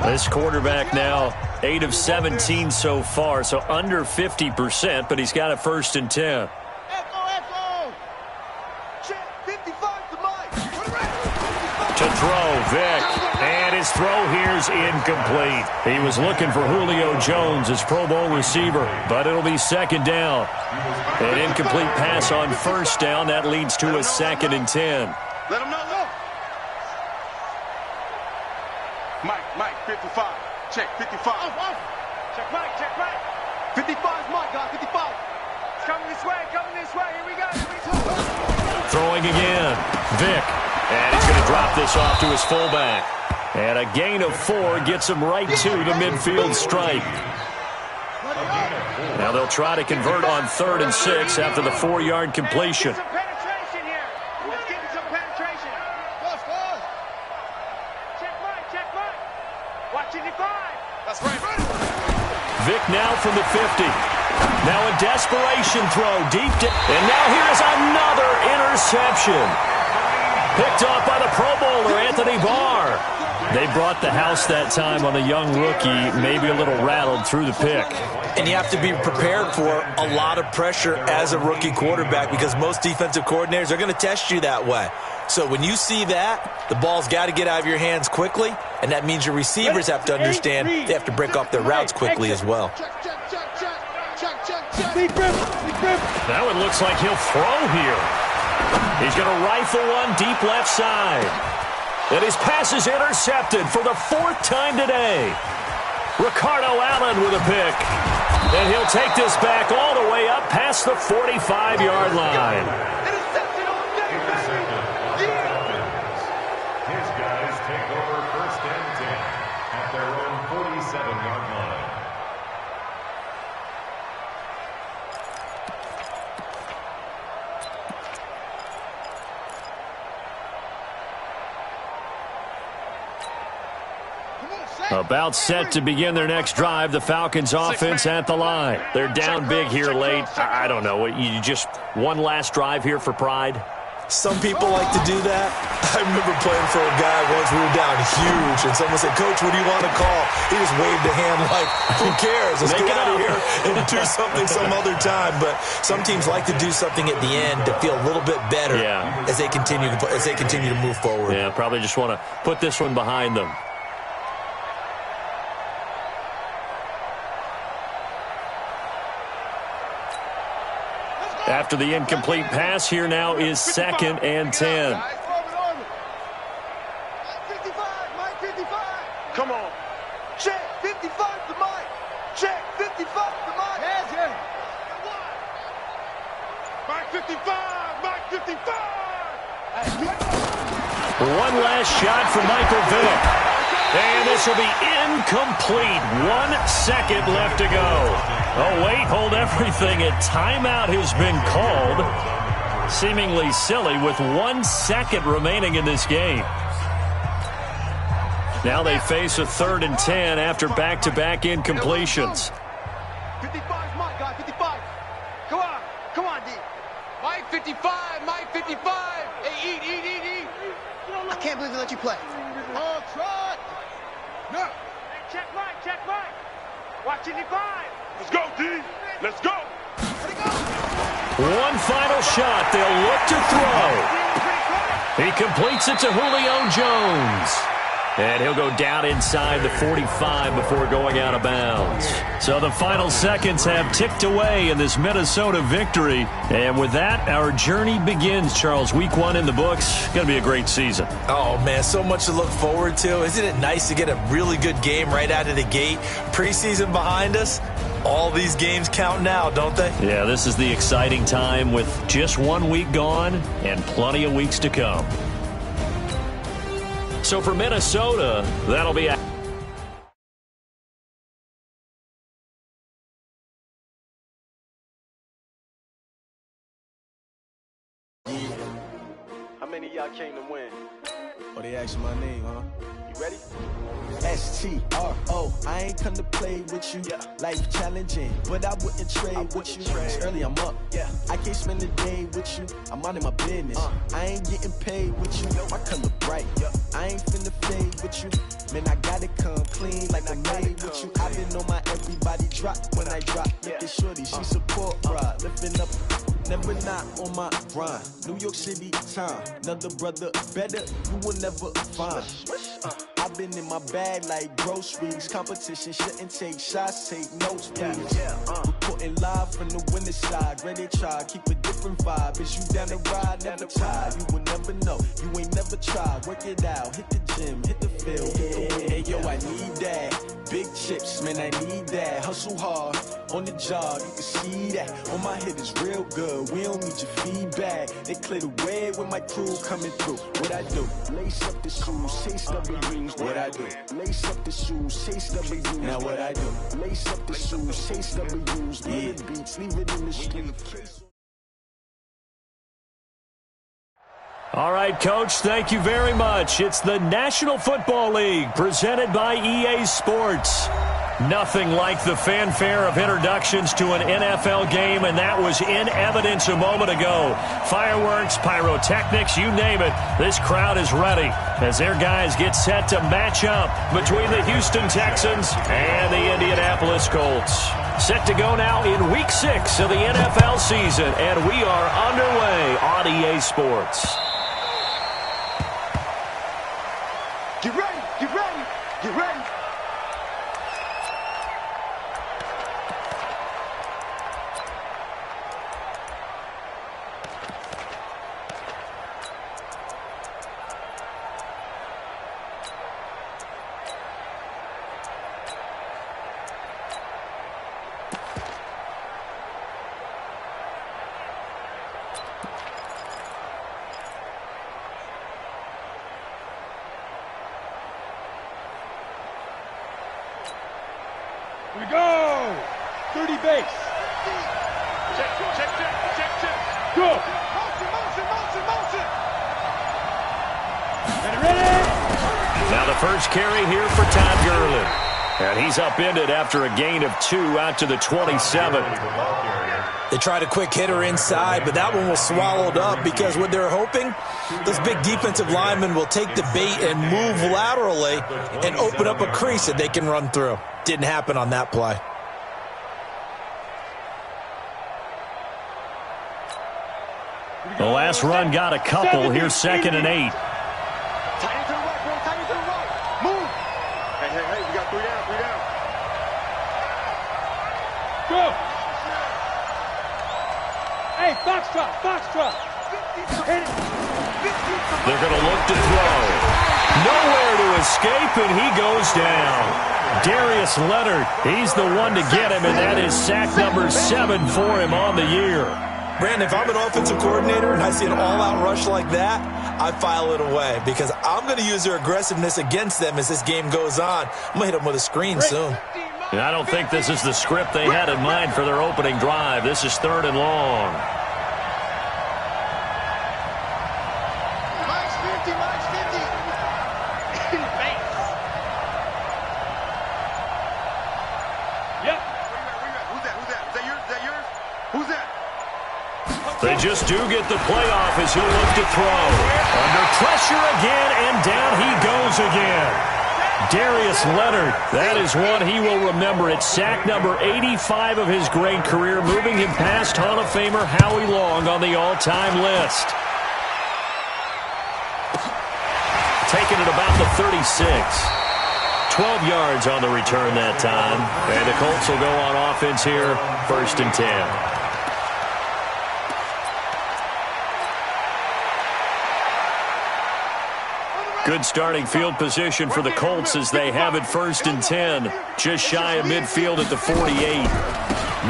[SPEAKER 2] This quarterback now 8 of 17 so far, so under 50%, but he's got a first and 10. To throw, Vic, and his throw here's incomplete. He was looking for Julio Jones, his Pro Bowl receiver, but it'll be second down. An incomplete pass on first down. That leads to a second and 10.
[SPEAKER 1] Let him know. Mike, 55. Check, 55.
[SPEAKER 5] Check Mike.
[SPEAKER 1] 55 is Mike, guys, 55.
[SPEAKER 5] It's coming this way. Here we go.
[SPEAKER 2] Throwing again. Vic. And he's going to drop this off to his fullback. And a gain of 4 gets him right to the midfield stripe. Now they'll try to convert on 3rd and 6 after the 4-yard completion.
[SPEAKER 5] Let's get some penetration. Check Mike. Watching the 5.
[SPEAKER 1] That's right.
[SPEAKER 2] Vic now from the 50. Now a desperation throw deep. And now here is another interception. Picked off by the Pro Bowler, Anthony Barr. They brought the house that time on the young rookie, maybe a little rattled through the pick.
[SPEAKER 3] And you have to be prepared for a lot of pressure as a rookie quarterback because most defensive coordinators are going to test you that way. So when you see that, the ball's got to get out of your hands quickly, and that means your receivers have to understand they have to break off their routes quickly as well.
[SPEAKER 2] Now it looks like he'll throw here. He's going to rifle one deep left side. And his pass is intercepted for the 4th time today. Ricardo Allen with a pick. And he'll take this back all the way up past the 45-yard line.
[SPEAKER 4] Intercepted. His guys take over first and 10 at their own 47-yard line.
[SPEAKER 2] About set to begin their next drive, the Falcons offense at the line. They're down big here late. I don't know. You just one last drive here for pride?
[SPEAKER 3] Some people like to do that. I remember playing for a guy once. We were down huge, and someone said, Coach, what do you want to call? He just waved a hand like, who cares? Let's get out of here and do something some other time. But some teams like to do something at the end to feel a little bit better as they continue to move forward.
[SPEAKER 2] Yeah, probably just want to put this one behind them. After the incomplete pass, here now is 2nd and 10.
[SPEAKER 5] Mike 55.
[SPEAKER 1] Come on. Check, 55 to Mike. Check, 55 to Mike.
[SPEAKER 5] Yeah.
[SPEAKER 1] Mike 55.
[SPEAKER 2] One last shot for Michael Vick. And this will be incomplete. 1 second left to go. Oh, wait, hold everything. A timeout has been called. Seemingly silly with 1 second remaining in this game. Now they face a 3rd and 10 after back-to-back incompletions.
[SPEAKER 1] 55 is mine, guys. 55. Come on, D.
[SPEAKER 5] Mike 55, Mike 55. Hey, eat.
[SPEAKER 1] I can't believe they let you play. Oh, trot. No.
[SPEAKER 5] Hey, check Mike. Watch 55. Let's go, D. Let's go.
[SPEAKER 2] One final shot. They'll look to throw. He completes it to Julio Jones. And he'll go down inside the 45 before going out of bounds. So the final seconds have ticked away in this Minnesota victory. And with that, our journey begins, Charles. Week 1 in the books. Going to be a great season.
[SPEAKER 3] Oh, man, so much to look forward to. Isn't it nice to get a really good game right out of the gate? Preseason behind us. All these games count now, don't they?
[SPEAKER 2] Yeah, this is the exciting time with just 1 week gone and plenty of weeks to come. So for Minnesota, that'll be
[SPEAKER 1] How many of y'all came to win?
[SPEAKER 7] Oh, they asking my name, huh?
[SPEAKER 1] You ready?
[SPEAKER 7] S-T-R-O. I ain't come to play with you.
[SPEAKER 1] Yeah.
[SPEAKER 7] Life challenging, but I wouldn't trade with you. It's early, I'm up.
[SPEAKER 1] Yeah.
[SPEAKER 7] I can't spend the day with you. I'm minding my business. I ain't getting paid with you. My color bright.
[SPEAKER 1] Yeah.
[SPEAKER 7] I ain't finna fade with you. Man, I gotta come clean like I'm made with you. I've been on my everybody drop when I drop. Look at shorty, she support ride. Lifting up, never not on my grind. New York City time. Another brother better, you will never find. I've been in my bag like groceries. Competition shouldn't take shots, take notes, please. Reporting live from the winning side. Ready to try, keep a different vibe. Is you down the ride, never tired. You will never know, you ain't never tried. Work it out, hit the gym, hit the field. Hey yo, I need that. Big chips, man, I need that. Hustle hard, on the job, you can see that. On my head is real good, we don't need your feedback. They clear the way with my crew coming through. What I do? Lace up the shoes, chase W's. What I do? Lace up the shoes, chase W's. Now what I do? Lace up the shoes, chase W's. Yeah. Beats, leave it in the street.
[SPEAKER 2] All right, Coach, thank you very much. It's the National Football League presented by EA Sports. Nothing like the fanfare of introductions to an NFL game, and that was in evidence a moment ago. Fireworks, pyrotechnics, you name it. This crowd is ready as their guys get set to match up between the Houston Texans and the Indianapolis Colts. Set to go now in Week 6 of the NFL season, and we are underway on EA Sports.
[SPEAKER 1] Get ready, get ready, get ready.
[SPEAKER 5] We go. 30 base. Check. Go. Motion. Ready.
[SPEAKER 2] Now the first carry here for Todd Gurley. And he's upended after a gain of 2 out to the 27.
[SPEAKER 3] They tried a quick hitter inside, but that one was swallowed up because what they're hoping, those big defensive linemen will take the bait and move laterally and open up a crease that they can run through. Didn't happen on that play.
[SPEAKER 2] The last run got a couple. Here's 2nd and 8.
[SPEAKER 1] Tight end to the right, boy. Tight end to the right. Move. Hey. We got 3 down.
[SPEAKER 5] Go. Hey, Foxtrot. Hit it.
[SPEAKER 2] They're going to look to throw. Nowhere to escape, and he goes down. Darius Leonard, he's the one to get him, and that is sack number 7 for him on the year.
[SPEAKER 3] Brandon, if I'm an offensive coordinator and I see an all-out rush like that, I file it away because I'm going to use their aggressiveness against them as this game goes on. I'm going to hit them with a screen soon.
[SPEAKER 2] And I don't think this is the script they had in mind for their opening drive. This is 3rd and long.
[SPEAKER 1] Mike's 50.
[SPEAKER 2] They just do get the playoff as he'll look to throw. Under pressure again, and down he goes again. Darius Leonard, that is one he will remember. It's sack number 85 of his great career, moving him past Hall of Famer Howie Long on the all-time list. Taking it about the 36. 12 yards on the return that time. And the Colts will go on offense here, 1st and 10. Good starting field position for the Colts as they have it 1st and 10. Just shy of midfield at the 48.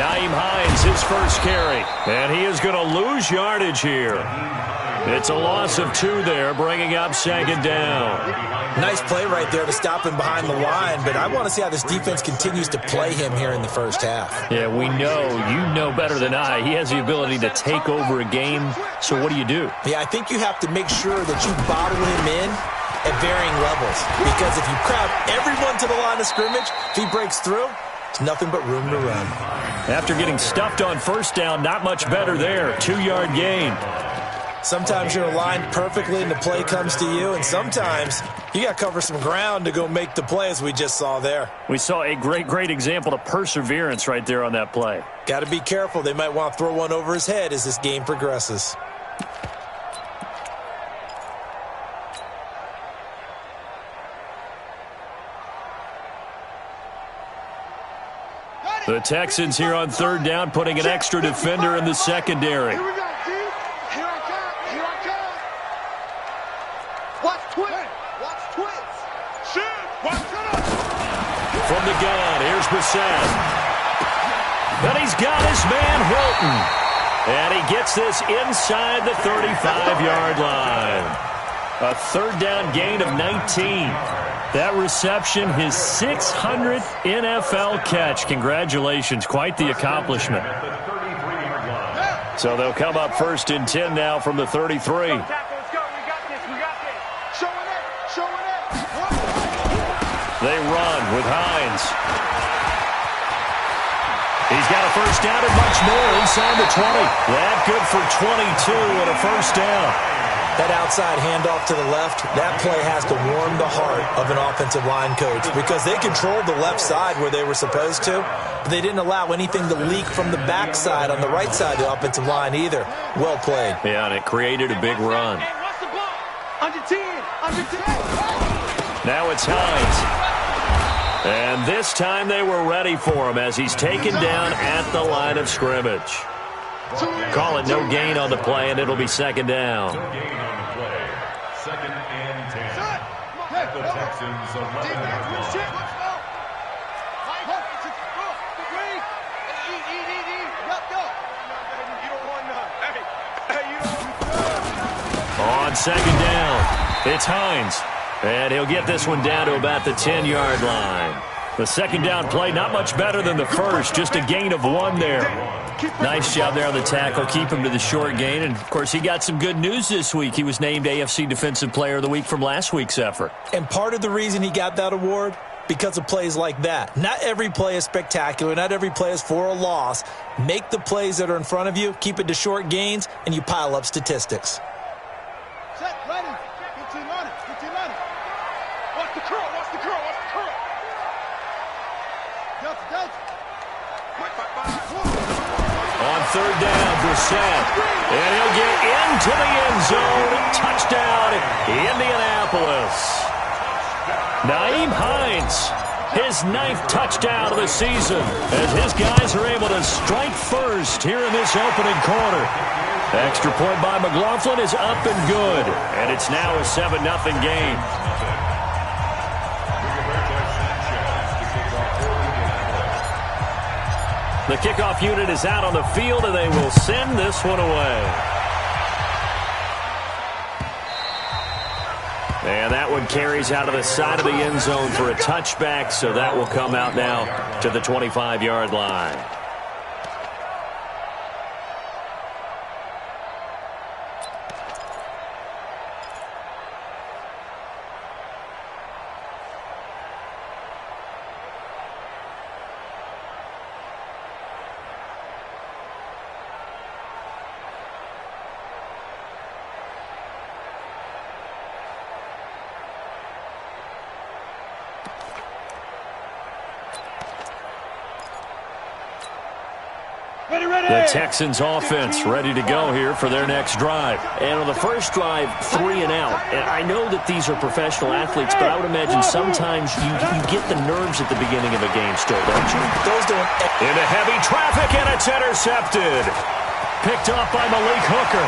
[SPEAKER 2] Nyheim Hines, his first carry. And he is going to lose yardage here. It's a loss of 2 there, bringing up 2nd down.
[SPEAKER 3] Nice play right there to stop him behind the line, but I want to see how this defense continues to play him here in the first half.
[SPEAKER 2] Yeah, we know. You know better than I. He has the ability to take over a game, so what do you do?
[SPEAKER 3] Yeah, I think you have to make sure that you bottle him in at varying levels, because if you crowd everyone to the line of scrimmage, if he breaks through, it's nothing but room to run.
[SPEAKER 2] After getting stuffed on 1st down, not much better there. 2-yard gain.
[SPEAKER 3] Sometimes you're aligned perfectly and the play comes to you, and sometimes you got to cover some ground to go make the play, as we just saw there.
[SPEAKER 2] We saw a great example of perseverance right there on that play.
[SPEAKER 3] Got to be careful. They might want to throw one over his head as this game progresses.
[SPEAKER 2] The Texans here on 3rd down, putting an extra defender in the secondary.
[SPEAKER 1] Here we go, G. Here I come. Here I come. Watch twist. Watch twist. Shoot. Watch it.
[SPEAKER 2] From the gun, here's Bissett. And he's got his man Hilton. And he gets this inside the 35-yard line. A 3rd down gain of 19. That reception, his 600th NFL catch. Congratulations. Quite the accomplishment. So they'll come up 1st and 10 now from the 33.
[SPEAKER 5] Let's go. We got this. We got this.
[SPEAKER 1] Showing it. Showing it.
[SPEAKER 2] They run with Hines. He's got a 1st down and much more inside the 20. That good for 22 and a 1st down.
[SPEAKER 3] That outside handoff to the left, that play has to warm the heart of an offensive line coach, because they controlled the left side where they were supposed to, but they didn't allow anything to leak from the backside on the right side of the offensive line either. Well played.
[SPEAKER 2] Yeah, and it created a big run.
[SPEAKER 5] Hey, what's the ball? Under 10. Under 10.
[SPEAKER 2] Now it's Hines. And this time they were ready for him as he's taken down at the line of scrimmage. Call it no gain on the play, and it'll be 2nd down.
[SPEAKER 4] No gain on the play. 2nd and 10. At the Texans' 11-yard line.
[SPEAKER 2] On 2nd down, it's Hines. And he'll get this one down to about the 10-yard line. The 2nd down play, not much better than the first, just a gain of 1 there. Nice job there on the tackle, keep him to the short gain. And, of course, he got some good news this week. He was named AFC Defensive Player of the Week from last week's effort.
[SPEAKER 3] And part of the reason he got that award, because of plays like that. Not every play is spectacular. Not every play is for a loss. Make the plays that are in front of you, keep it to short gains, and you pile up statistics.
[SPEAKER 1] Set, ready. 15 on it. 15 on it. Watch the curl. Watch the curl. Watch the curl. Delta, Delta.
[SPEAKER 2] On 3rd down, Brissett. And he'll get into the end zone. Touchdown, Indianapolis. Nyheim Hines, his 9th touchdown of the season, as his guys are able to strike first here in this opening quarter. Extra point by McLaughlin is up and good, and it's now a 7-0 game. The kickoff unit is out on the field, and they will send this one away. And that one carries out of the side of the end zone for a touchback, so that will come out now to the 25-yard line. The Texans offense ready to go here for their next drive.
[SPEAKER 6] And on the first drive, 3 and out. And I know that these are professional athletes, but I would imagine sometimes you get the nerves at the beginning of a game still, don't you?
[SPEAKER 3] Those don't...
[SPEAKER 2] Into heavy traffic, and it's intercepted. Picked up by Malik Hooker.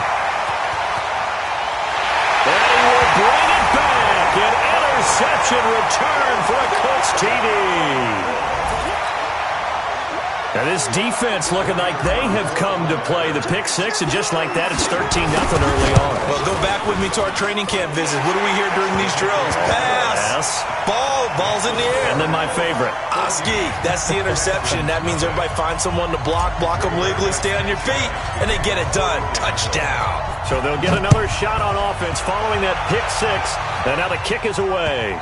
[SPEAKER 2] And he will bring it back. An interception return for a Colts TD. Now this defense looking like they have come to play the pick six, and just like that, it's 13-0 early on.
[SPEAKER 3] Well, go back with me to our training camp visit. What do we hear during these drills? Pass. Ball's in the air.
[SPEAKER 2] And then my favorite.
[SPEAKER 3] Oski, that's the interception. That means everybody finds someone to block them legally, stay on your feet, and they get it done. Touchdown.
[SPEAKER 2] So they'll get another shot on offense following that pick six, and now the kick is away.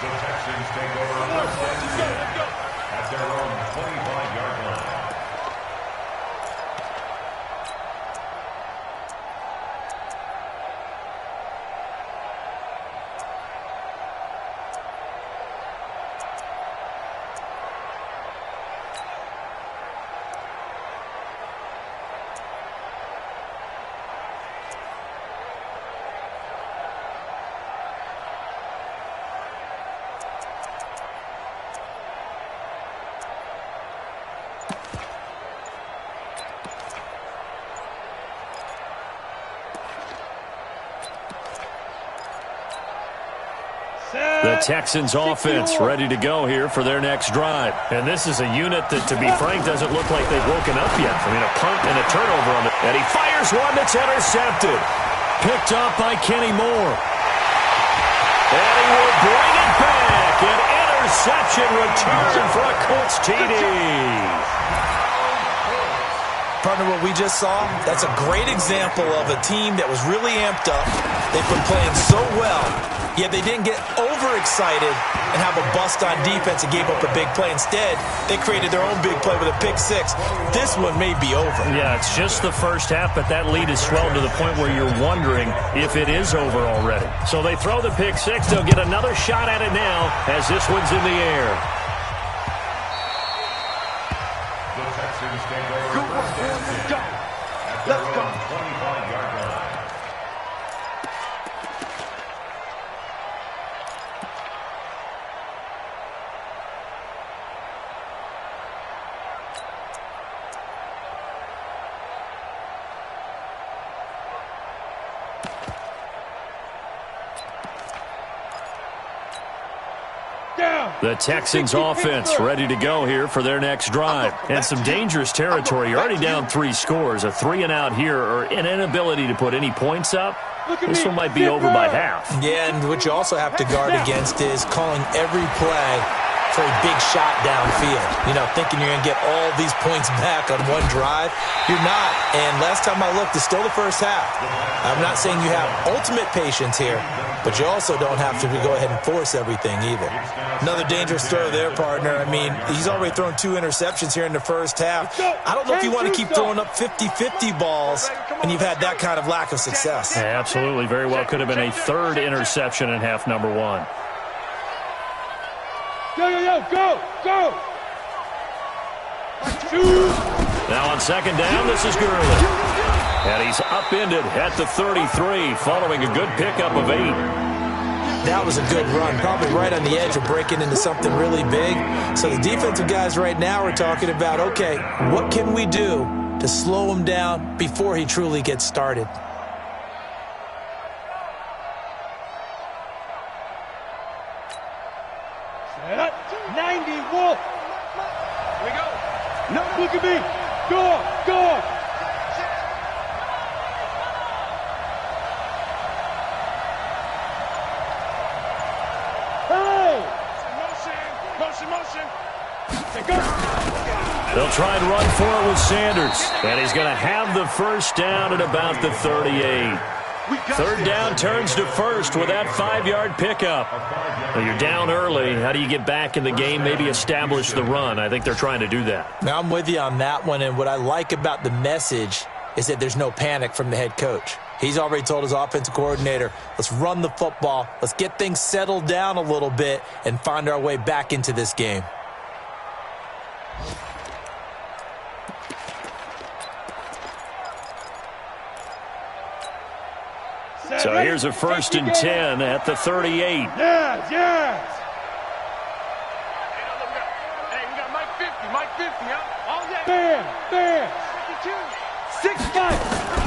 [SPEAKER 4] The Texans take over first and 10 at their own 25-yard line.
[SPEAKER 2] The Texans offense ready to go here for their next drive.
[SPEAKER 6] And this is a unit that, to be frank, doesn't look like they've woken up yet. I mean, a punt and a turnover on it.
[SPEAKER 2] And he fires one that's intercepted. Picked up by Kenny Moore. And he will bring it back. An interception return for a Colts TD.
[SPEAKER 3] Partner, what we just saw, that's a great example of a team that was really amped up. They've been playing so well, yet they didn't get overexcited and have a bust on defense and gave up a big play. Instead, they created their own big play with a pick six. This one may be over.
[SPEAKER 6] Yeah, it's just the first half, but that lead is swelled to the point where you're wondering if it is over already.
[SPEAKER 2] So they throw the pick six. They'll get another shot at it now as this one's in the air.
[SPEAKER 4] The Texans take over first and 10 at their own 25-yard line.
[SPEAKER 2] The Texans offense ready to go here for their next drive.
[SPEAKER 6] And some dangerous territory. You're already down 3 scores. A 3 and out here, or an inability to put any points up. This one might be over by half.
[SPEAKER 3] Yeah, and what you also have to guard against is calling every play for a big shot downfield. You know, thinking you're going to get all these points back on one drive. You're not. And last time I looked, it's still the first half. I'm not saying you have ultimate patience here, but you also don't have to go ahead and force everything either. Another dangerous throw there, partner. I mean, he's already thrown 2 interceptions here in the first half. I don't know if you want to keep throwing up 50-50 balls when you've had that kind of lack of success.
[SPEAKER 6] Yeah, absolutely. Very well could have been a 3rd interception in half number 1.
[SPEAKER 5] Go!
[SPEAKER 2] Now on second down, this is Gurley. And he's upended at the 33 following a good pickup of 8.
[SPEAKER 3] That was a good run, probably right on the edge of breaking into something really big. So the defensive guys right now are talking about, okay, what can we do to slow him down before he truly gets started?
[SPEAKER 5] Set. 90 Wolf. Here we go. No, look at me. Go. Motion. Go.
[SPEAKER 2] They'll try and run for it with Sanders. And he's going to have the first down at about the 38. 3rd down turns to first with that 5-yard pickup.
[SPEAKER 6] Well, you're down early. How do you get back in the game, maybe establish the run? I think they're trying to do that.
[SPEAKER 3] Now, I'm with you on that one, and what I like about the message is that there's no panic from the head coach. He's already told his offensive coordinator, let's run the football, let's get things settled down a little bit and find our way back into this game.
[SPEAKER 2] So here's a 1st and 10 at the 38.
[SPEAKER 5] Yes, yes. Hey, we got Mike 50, Mike 50, huh? All that. Bam, bam. 52. 6 guys.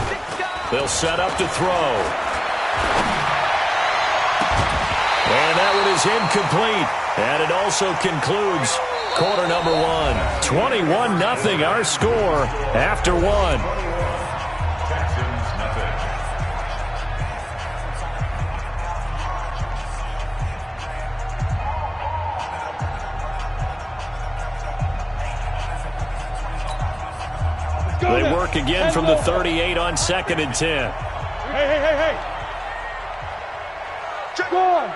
[SPEAKER 5] 6 guys.
[SPEAKER 2] They'll set up to throw. And that one is incomplete. And it also concludes quarter number 1. 21-0 our score after 1.
[SPEAKER 4] Texans nothing.
[SPEAKER 2] They work again from the 38 on 2nd and 10.
[SPEAKER 5] Hey. Go on.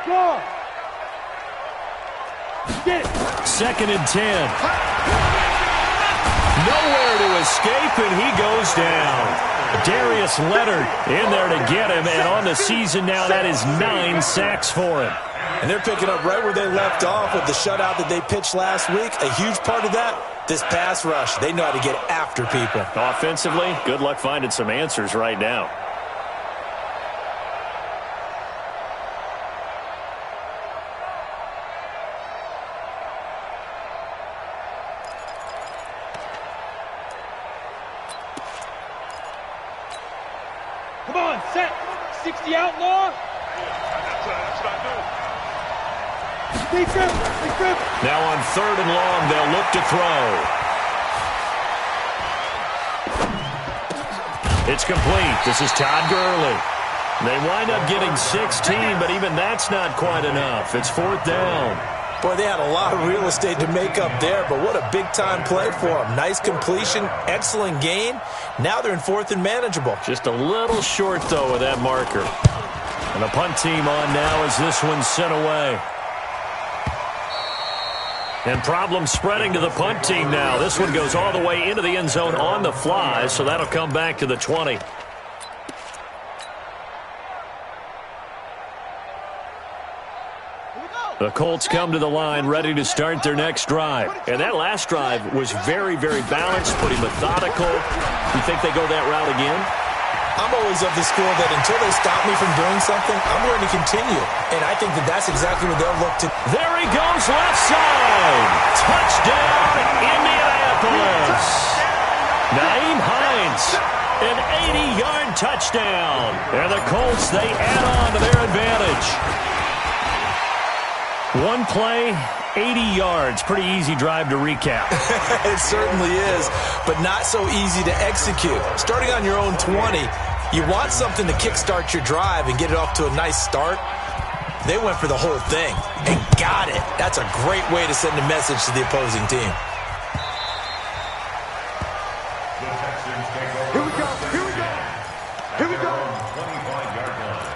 [SPEAKER 5] Get it.
[SPEAKER 2] 2nd and 10. Nowhere to escape, and he goes down. Darius Leonard in there to get him, and on the season now, that is 9 sacks for him.
[SPEAKER 3] And they're picking up right where they left off with the shutout that they pitched last week. A huge part of that, this pass rush. They know how to get after people.
[SPEAKER 2] Offensively, good luck finding some answers right now.
[SPEAKER 5] Come on, set. 60 outlaw. That's what I do. Big grip.
[SPEAKER 2] Now on 3rd and long, they'll look to throw. It's complete. This is Todd Gurley. They wind up getting 16, but even that's not quite enough. It's 4th down.
[SPEAKER 3] Boy, they had a lot of real estate to make up there, but what a big-time play for them. Nice completion, excellent gain. Now they're in 4th and manageable.
[SPEAKER 2] Just a little short, though, with that marker. And the punt team on now as this one's sent away. And problem spreading to the punt team now. This one goes all the way into the end zone on the fly, so that'll come back to the 20. The Colts come to the line ready to start their next drive. And that last drive was very, very balanced, pretty methodical. You think they go that route again?
[SPEAKER 3] I'm always of the school that until they stop me from doing something, I'm going to continue. And I think that that's exactly what they'll look to.
[SPEAKER 2] There he goes, left side. Touchdown, Indianapolis. Naeem Hines, an 80-yard touchdown. And the Colts, they add on to their advantage. One play, 80 yards. Pretty easy drive to recap.
[SPEAKER 3] It certainly is, but not so easy to execute. Starting on your own 20, you want something to kickstart your drive and get it off to a nice start. They went for the whole thing and got it. That's a great way to send a message to the opposing team.
[SPEAKER 4] The Texans take over.
[SPEAKER 1] Here we go.
[SPEAKER 4] 25-yard line.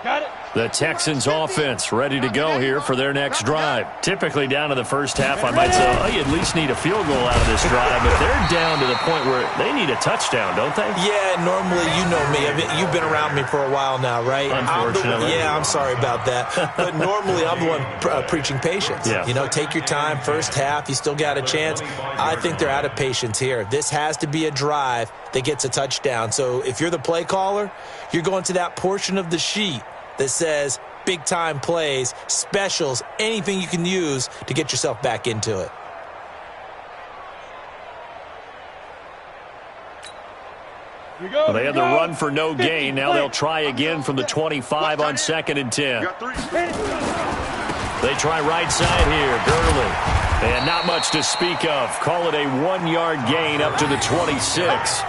[SPEAKER 5] Got it.
[SPEAKER 2] The Texans offense ready to go here for their next drive. Typically down to the first half, I might say, oh, you at least need a field goal out of this drive, but they're down to the point where they need a touchdown, don't they?
[SPEAKER 3] Yeah, normally, you know me. You've been around me for a while now, right?
[SPEAKER 2] Unfortunately.
[SPEAKER 3] I'm sorry about that. But normally, I'm the one preaching patience.
[SPEAKER 2] Yeah.
[SPEAKER 3] You know, take your time, first half, you still got a chance. I think they're out of patience here. This has to be a drive that gets a touchdown. So if you're the play caller, you're going to that portion of the sheet that says big-time plays, specials, anything you can use to get yourself back into it.
[SPEAKER 2] Well, they had the run for no gain. Now they'll try again from the 25 on 2nd and 10. They try right side here. Gurley. And not much to speak of. Call it a 1-yard gain up to the 26.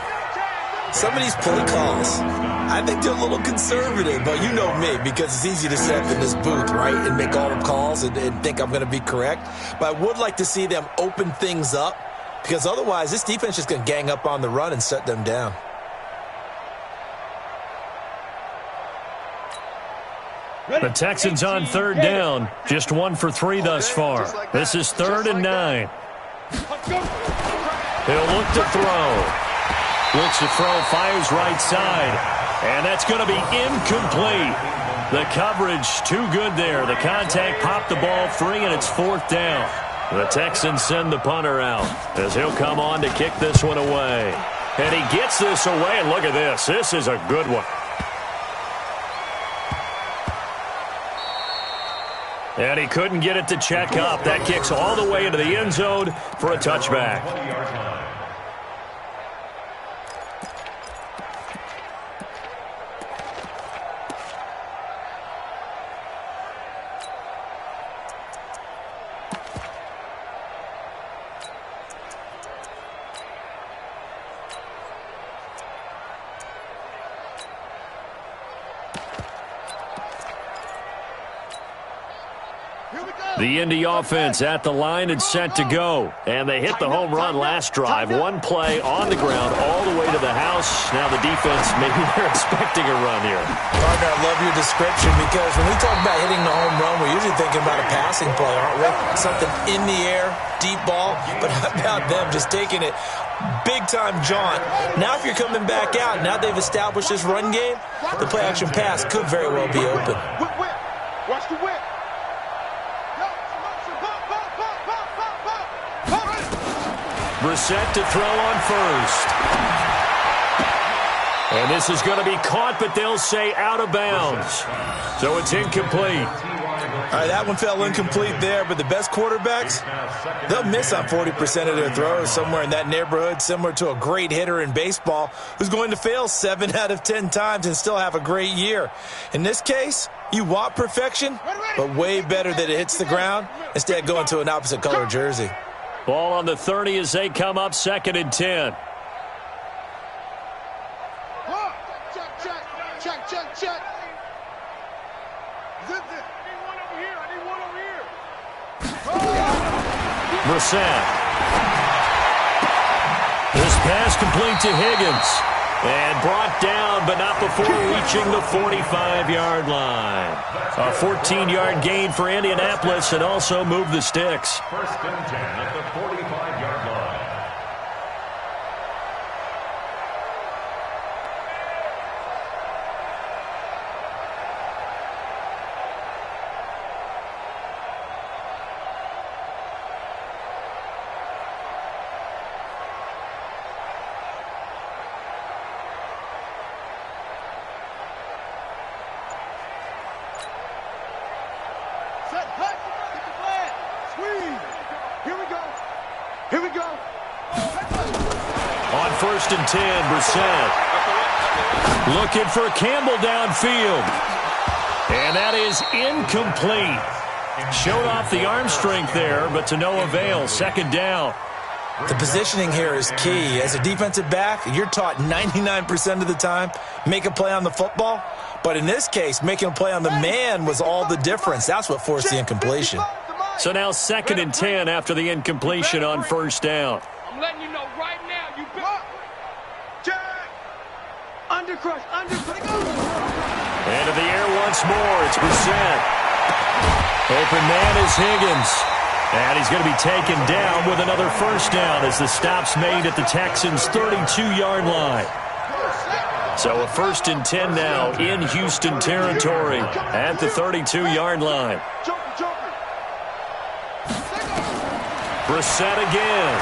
[SPEAKER 3] Some of these play calls, I think they're a little conservative, but you know me, because it's easy to sit up in this booth, right, and make all the calls and think I'm going to be correct. But I would like to see them open things up, because otherwise this defense is going to gang up on the run and shut them down.
[SPEAKER 2] The Texans on 3rd down. Just 1 for 3 thus far. This is 3rd and 9. He'll look to throw. Looks to throw, fires right side. And that's going to be incomplete. The coverage too good there. The contact popped the ball free, and it's 4th down. The Texans send the punter out as he'll come on to kick this one away. And he gets this away, and look at this. This is a good one. And he couldn't get it to check up. That kicks all the way into the end zone for a touchback. The Indy offense at the line and set to go. And they hit the home run last drive. One play on the ground all the way to the house. Now the defense, maybe they're expecting a run here.
[SPEAKER 3] Partner, I love your description because when we talk about hitting the home run, we're usually thinking about a passing play, aren't we? Something in the air, deep ball. But how about them just taking it big-time jaunt? Now if you're coming back out, now they've established this run game, the play-action pass could very well be open.
[SPEAKER 1] Watch the whip.
[SPEAKER 2] Brissett to throw on first. And this is going to be caught, but they'll say out of bounds. So it's incomplete.
[SPEAKER 3] All right, that one fell incomplete there, but the best quarterbacks, they'll miss on 40% of their throws somewhere in that neighborhood, similar to a great hitter in baseball who's going to fail 7 out of 10 times and still have a great year. In this case, you want perfection, but way better that it hits the ground instead of going to an opposite color jersey.
[SPEAKER 2] Ball on the 30 as they come up 2nd and 10.
[SPEAKER 1] Check.
[SPEAKER 2] Brissett. This pass complete to Higgins. And brought down, but not before reaching the 45-yard line. A 14-yard gain for Indianapolis and also moved the sticks.
[SPEAKER 4] 1st and 10 at the 45-yard line.
[SPEAKER 1] Here we go.
[SPEAKER 2] On 1st and 10, Brissett looking for Campbell downfield. And that is incomplete. Showed off the arm strength there, but to no avail. 2nd down.
[SPEAKER 3] The positioning here is key. As a defensive back, you're taught 99% of the time, make a play on the football. But in this case, making a play on the man was all the difference. That's what forced the incompletion.
[SPEAKER 2] So now 2nd and 10 after the incompletion on 1st down.
[SPEAKER 5] I'm letting you know right now, you
[SPEAKER 1] Check. Undercrush.
[SPEAKER 2] Into the air once more. It's Brissett. Open man is Higgins. And he's going to be taken down with another 1st down as the stop's made at the Texans' 32-yard line. So a 1st and 10 now in Houston territory at the 32-yard line. Brissett again.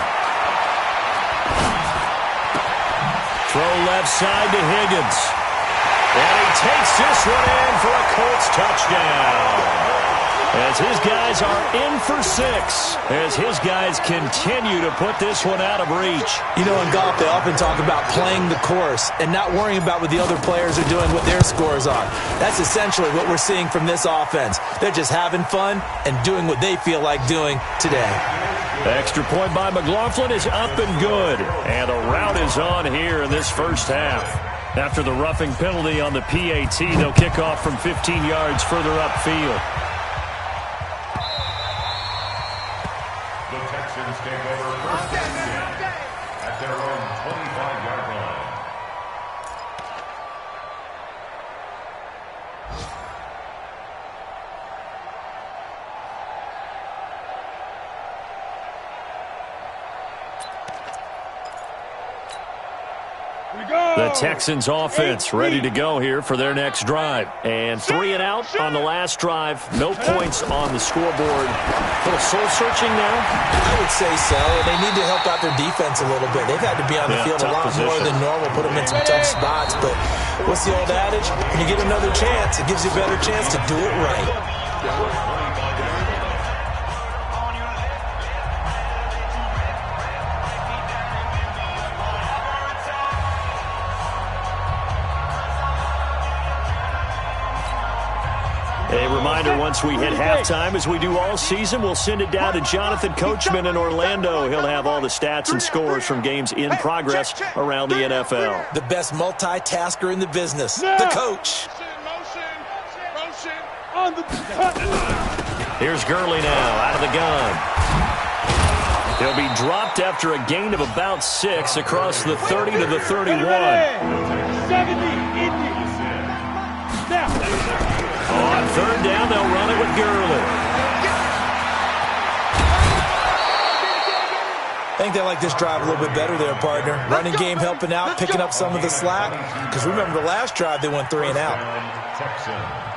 [SPEAKER 2] Throw left side to Higgins. And he takes this one in for a Colts touchdown. As his guys are in for 6, as his guys continue to put this one out of reach.
[SPEAKER 3] You know, in golf, they often talk about playing the course and not worrying about what the other players are doing, what their scores are. That's essentially what we're seeing from this offense. They're just having fun and doing what they feel like doing today.
[SPEAKER 2] Extra point by McLaughlin is up and good. And a rout is on here in this 1st half. After the roughing penalty on the PAT, they'll kick off from 15 yards further upfield.
[SPEAKER 4] The Texans take over 1st and 10 at their own 25-yard line.
[SPEAKER 2] The Texans offense ready to go here for their next drive. And 3 and out on the last drive. No points on the scoreboard. A little soul-searching now?
[SPEAKER 3] I would say so. They need to help out their defense a little bit. They've had to be on the field a lot more than normal, put them in some tough spots. But what's the old adage? When you get another chance, it gives you a better chance to do it right.
[SPEAKER 2] A reminder, once we hit halftime, as we do all season, we'll send it down to Jonathan Coachman in Orlando. He'll have all the stats and scores from games in progress around the NFL.
[SPEAKER 3] The best multitasker in the business, the coach.
[SPEAKER 2] Here's Gurley now, out of the gun. He'll be dropped after a gain of about 6 across the 30 to the 31.
[SPEAKER 5] 70, Indy. Now.
[SPEAKER 2] On 3rd down, they'll run it with Gurley.
[SPEAKER 3] I think they like this drive a little bit better there, partner. Running game helping out, picking up some of the slack. Because remember the last drive, they went 3 and out.
[SPEAKER 4] Texans.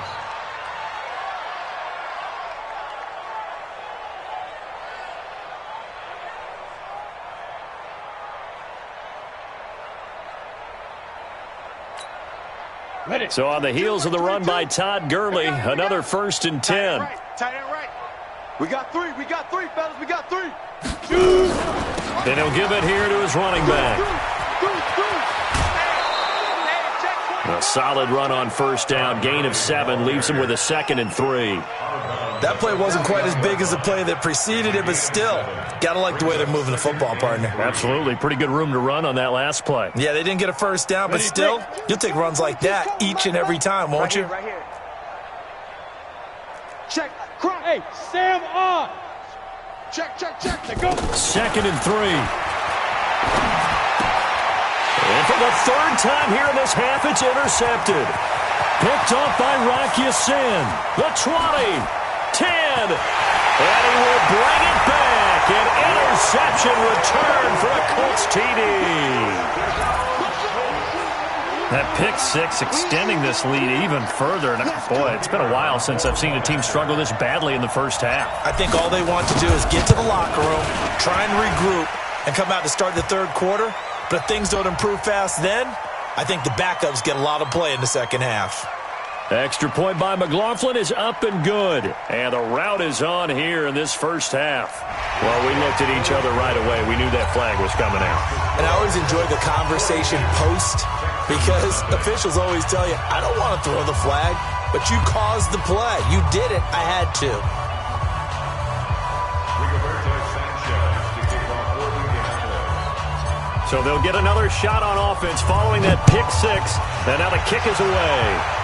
[SPEAKER 2] So on the heels of the run by Todd Gurley, another 1st and 10.
[SPEAKER 1] Tight end right. We got 3, fellas, we got 3.
[SPEAKER 2] And he'll give it here to his running back. A solid run on 1st down, gain of 7, leaves him with a 2nd and 3.
[SPEAKER 3] That play wasn't quite as big as the play that preceded it, but still, gotta like the way they're moving the football, partner.
[SPEAKER 2] Absolutely. Pretty good room to run on that last play.
[SPEAKER 3] Yeah, they didn't get a 1st down, but still, you'll take runs like that each and every time, won't you?
[SPEAKER 1] Right here. Check.
[SPEAKER 5] Hey, Sam on.
[SPEAKER 1] Check.
[SPEAKER 5] Let go.
[SPEAKER 2] 2nd and 3. And for the 3rd time here in this half, it's intercepted. Picked off by Rock Ya-Sin. The 20. 10, and he will bring it back. An interception return for a Colts TD. That pick 6 extending this lead even further. And boy, it's been a while since I've seen a team struggle this badly in the first half.
[SPEAKER 3] I think all they want to do is get to the locker room, try and regroup, and come out to start the 3rd quarter. But if things don't improve fast then, I think the backups get a lot of play in the 2nd half.
[SPEAKER 2] Extra point by McLaughlin is up and good. And the route is on here in this first half. Well, we looked at each other right away. We knew that flag was coming out.
[SPEAKER 3] And I always enjoy the conversation post because officials always tell you, I don't want to throw the flag, but you caused the play. You did it. I had to.
[SPEAKER 2] So they'll get another shot on offense following that pick 6. And now the kick is away.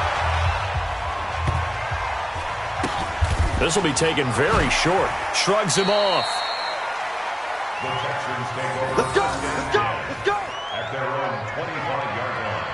[SPEAKER 2] This will be taken very short. Shrugs him off.
[SPEAKER 1] Let's go.
[SPEAKER 4] At their own 25-yard line.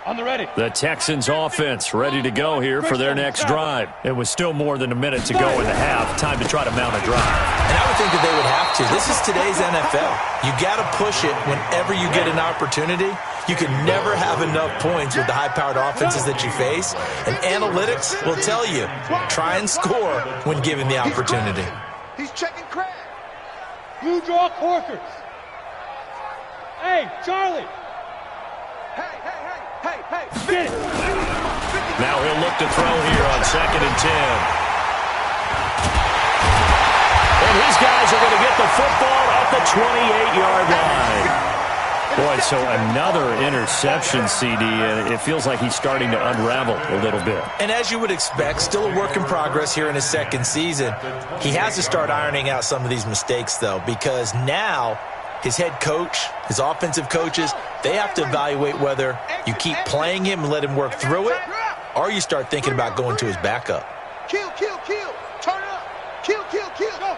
[SPEAKER 5] On the ready.
[SPEAKER 2] The Texans offense ready to go here for their next drive. It was still more than a minute to go in the half. Time to try to mount a drive.
[SPEAKER 3] And I would think that they would have to. This is today's NFL. You got to push it whenever you get an opportunity. You can never have enough points with the high-powered offenses that you face. And analytics will tell you, try and score when given the opportunity.
[SPEAKER 1] He's checking Craig.
[SPEAKER 5] Blue draw Corkers. Hey, Charlie.
[SPEAKER 1] Hey.
[SPEAKER 5] Get it.
[SPEAKER 2] Now he'll look to throw here on 2nd and 10. And his guys are going to get the football at the 28-yard line. Boy, so another interception, CD, and it feels like he's starting to unravel a little bit.
[SPEAKER 3] And as you would expect, still a work in progress here in his 2nd season. He has to start ironing out some of these mistakes, though, because now his head coach, his offensive coaches, they have to evaluate whether you keep playing him and let him work through it, or you start thinking about going to his backup.
[SPEAKER 1] Kill. Turn it up. Kill. Go.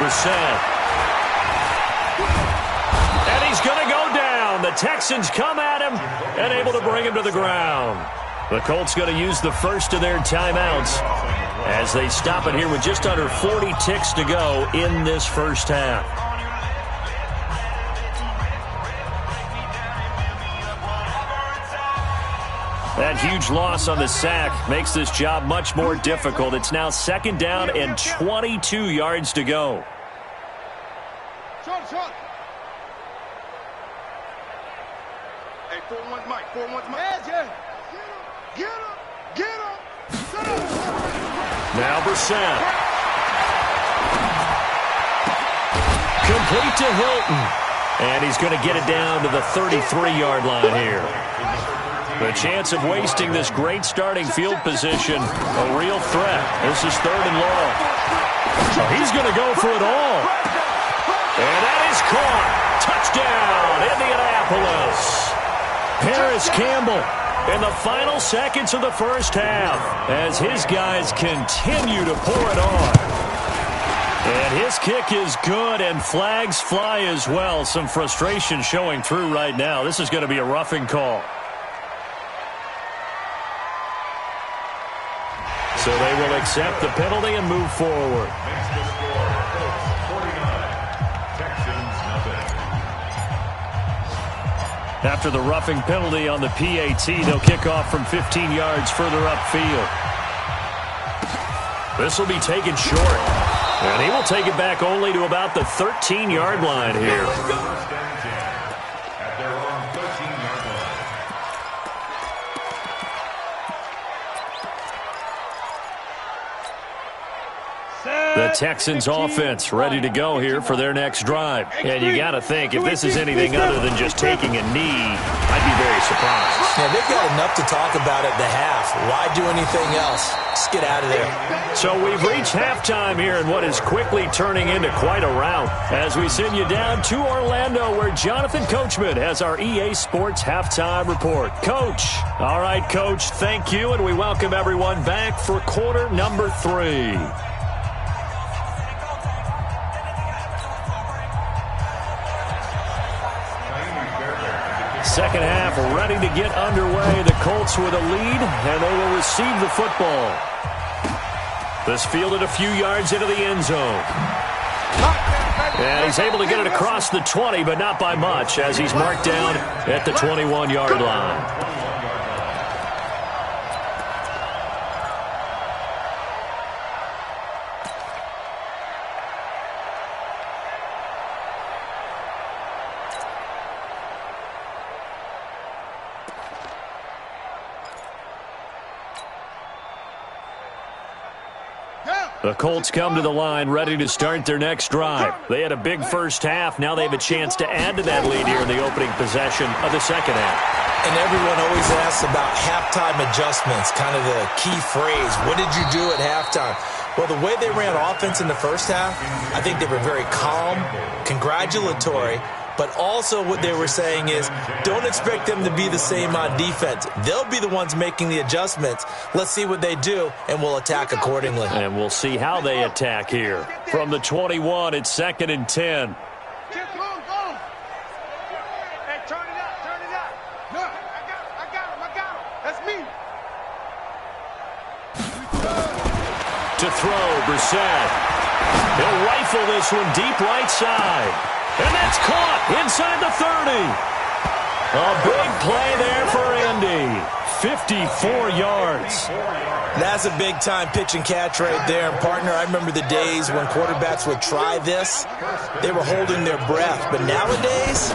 [SPEAKER 2] Brissett. And he's going to go down. The Texans come at him and able to bring him to the ground. The Colts going to use the first of their timeouts as they stop it here with just under 40 ticks to go in this first half. That huge loss on the sack makes this job much more difficult. It's now second down and 22 yards to go.
[SPEAKER 1] Short. Hey, 4-1's Mike. 4-1's Mike. Get him.
[SPEAKER 2] Now Brissett. Complete to Hilton. And he's going to get it down to the 33-yard line here. The chance of wasting this great starting field position, a real threat. This is 3rd and long. So he's going to go for it all. And that is caught. Touchdown, Indianapolis. Paris Campbell in the final seconds of the first half as his guys continue to pour it on. And his kick is good, and flags fly as well. Some frustration showing through right now. This is going to be a roughing call. So they will accept the penalty and move forward. After the roughing penalty on the PAT, they'll kick off from 15 yards further upfield. This will be taken short. And he will take it back only to about the 13-yard line here. The Texans offense ready to go here for their next drive. And you got to think, if this is anything other than just taking a knee, I'd be very surprised.
[SPEAKER 3] Yeah, they've got enough to talk about at the half. Why do anything else? Just get out of there.
[SPEAKER 2] So we've reached halftime here in what is quickly turning into quite a rout as we send you down to Orlando where Jonathan Coachman has our EA Sports halftime report. Coach. All right, Coach, thank you, and we welcome everyone back for quarter number 3. Second half ready to get underway. The Colts with a lead, and they will receive the football. This fielded a few yards into the end zone. And he's able to get it across the 20, but not by much, as he's marked down at the 21-yard line. The Colts come to the line ready to start their next drive. They had a big first half. Now they have a chance to add to that lead here in the opening possession of the second half.
[SPEAKER 3] And everyone always asks about halftime adjustments, kind of the key phrase. What did you do at halftime? Well, the way they ran offense in the first half, I think they were very calm, congratulatory, but also what they were saying is don't expect them to be the same on defense. They'll be the ones making the adjustments. Let's see what they do, and we'll attack accordingly.
[SPEAKER 2] And we'll see how they attack here. From the 21, it's 2nd and 10.
[SPEAKER 5] Hey, turn it out. No, I got him. That's me.
[SPEAKER 2] To throw, Brissett. He'll rifle this one deep right side. And that's caught inside the 30. A big play there for Indy. 54 yards.
[SPEAKER 3] That's a big-time pitch and catch right there. And, partner, I remember the days when quarterbacks would try this. They were holding their breath. But nowadays,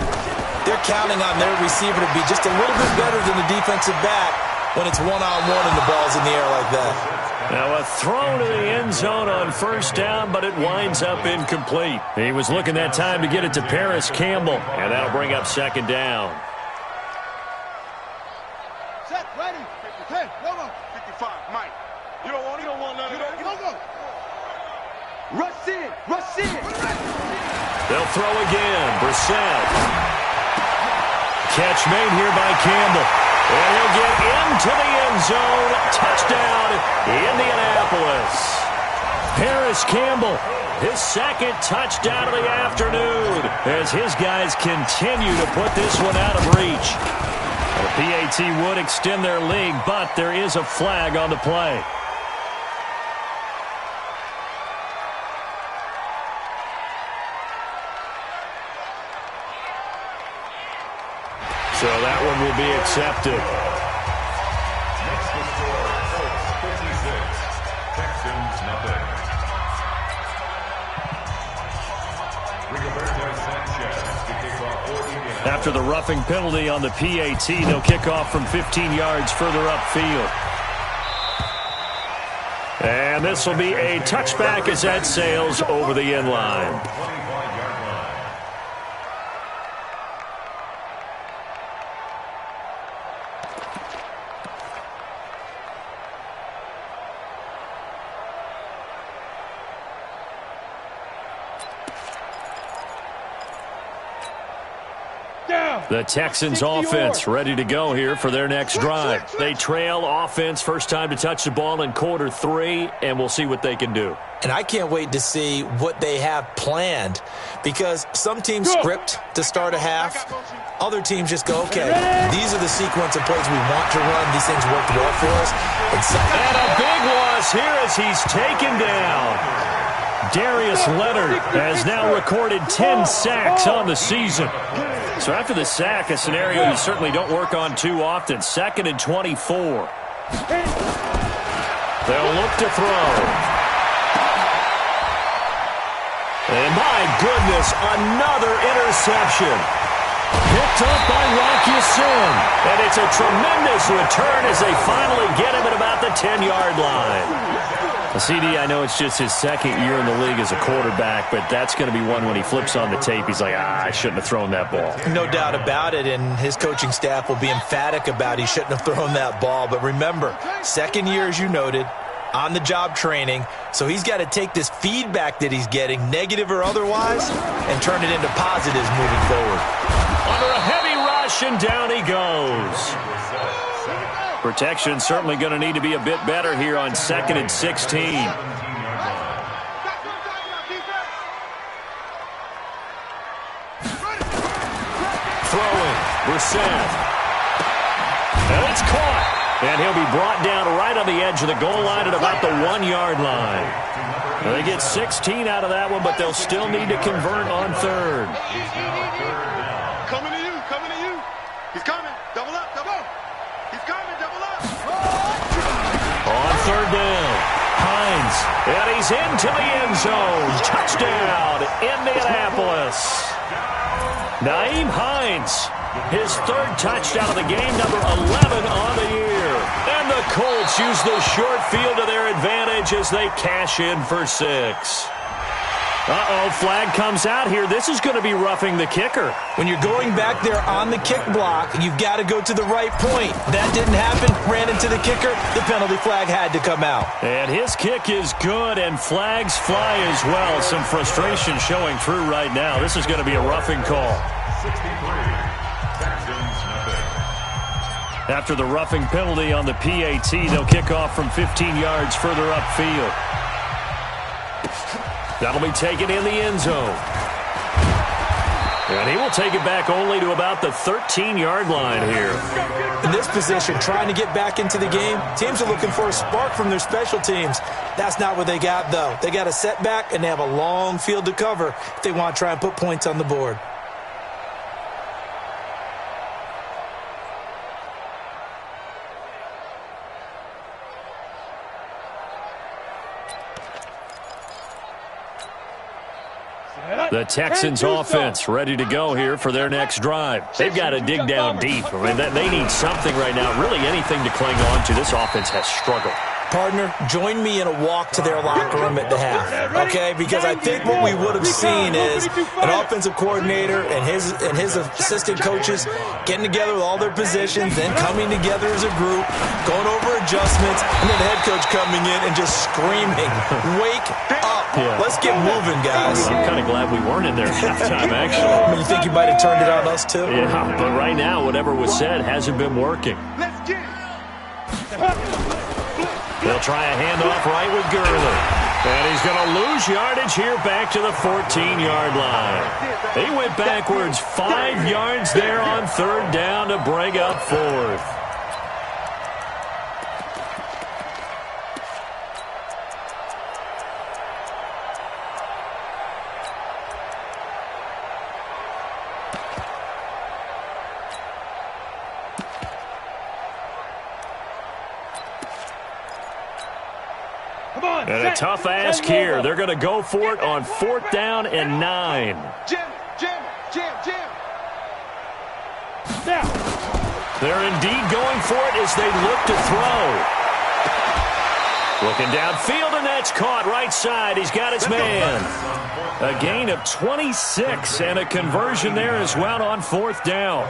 [SPEAKER 3] they're counting on their receiver to be just a little bit better than the defensive back when it's one-on-one and the ball's in the air like that.
[SPEAKER 2] Now a throw to the end zone on first down, but it winds up incomplete. He was looking that time to get it to Paris Campbell, and that'll bring up second down.
[SPEAKER 5] Set, ready. 10, go. 55, Mike. You don't want none of that. Go. Rush in.
[SPEAKER 2] They'll throw again. Brissett. Catch made here by Campbell. And he'll get into the end zone. Touchdown, Indianapolis. Paris Campbell, his second touchdown of the afternoon as his guys continue to put this one out of reach. The PAT would extend their lead, but there is a flag on the play. So that one will be accepted.
[SPEAKER 4] Next to score, Colts 56, Texans nothing. Rigoberto Sanchez to kick off 40.
[SPEAKER 2] After the roughing penalty on the PAT, they'll kick off from 15 yards further upfield. And this will be a touchback as that sails over the end line. The Texans offense ready to go here for their next drive. They trail offense first time to touch the ball in quarter 3, and we'll see what they can do.
[SPEAKER 3] And I can't wait to see what they have planned, because some teams script to start a half. Other teams just go, okay, these are the sequence of plays we want to run. These things worked well for us.
[SPEAKER 2] And a big loss here as he's taken down. Darius Leonard has now recorded 10 sacks on the season. So after the sack, a scenario you certainly don't work on too often. 2nd and 24. They'll look to throw. And my goodness, another interception. Picked up by Rocky Sin. And it's a tremendous return as they finally get him at about the 10-yard line. CD, I know it's just his second year in the league as a quarterback, but that's going to be one when he flips on the tape. He's like, I shouldn't have thrown that ball.
[SPEAKER 3] No doubt about it, and his coaching staff will be emphatic about he shouldn't have thrown that ball. But remember, second year, as you noted, on-the-job training, so he's got to take this feedback that he's getting, negative or otherwise, and turn it into positives moving forward.
[SPEAKER 2] Under a heavy rush, and down he goes. Protection certainly going to need to be a bit better here on 2nd and 16. Throwing, Brissett. And it's caught. And he'll be brought down right on the edge of the goal line at about the 1-yard line. They get 16 out of that one, but they'll still need to convert on 3rd.
[SPEAKER 5] Coming to you. He's coming. Double up, double up. He's coming, double up.
[SPEAKER 2] On 3rd down, Hines, and he's into the end zone. Touchdown, Indianapolis. Nyheim Hines, his 3rd touchdown of the game, number 11 on the year. And the Colts use the short field to their advantage as they cash in for 6. Uh-oh, flag comes out here. This is going to be roughing the kicker.
[SPEAKER 3] When you're going back there on the kick block, you've got to go to the right point. That didn't happen. Ran into the kicker. The penalty flag had to come out.
[SPEAKER 2] And his kick is good, and flags fly as well. Some frustration showing through right now. This is going to be a roughing call.
[SPEAKER 4] 63, Texans nothing.
[SPEAKER 2] After the roughing penalty on the PAT, they'll kick off from 15 yards further upfield. That'll be taken in the end zone. And he will take it back only to about the 13-yard line here.
[SPEAKER 3] In this position, trying to get back into the game, teams are looking for a spark from their special teams. That's not what they got, though. They got a setback, and they have a long field to cover if they want to try and put points on the board.
[SPEAKER 2] The Texans offense ready to go here for their next drive. They've got to dig down deep. I mean, they need something right now, really anything to cling on to. This offense has struggled.
[SPEAKER 3] Partner, join me in a walk to their locker room at the half, okay? Because I think what we would have seen is an offensive coordinator and his assistant coaches getting together with all their positions, then coming together as a group, going over adjustments, and then the head coach coming in and just screaming, "Wake up. Let's get moving, guys."
[SPEAKER 2] I'm kind of glad we weren't in there at halftime, actually.
[SPEAKER 3] I mean, you think you might have turned it on us, too?
[SPEAKER 2] Yeah, but right now, whatever was said hasn't been working.
[SPEAKER 5] Let's get it.
[SPEAKER 2] They'll try a handoff right with Gurley. And he's going to lose yardage here back to the 14-yard line. He went backwards 5 yards there on third down to bring up fourth. And a tough ask here. They're going to go for it on fourth down and 9.
[SPEAKER 5] Jam, jam, jam, jam.
[SPEAKER 2] They're indeed going for it as they look to throw. Looking downfield, and that's caught right side. He's got his man. A gain of 26 and a conversion there as well on fourth down.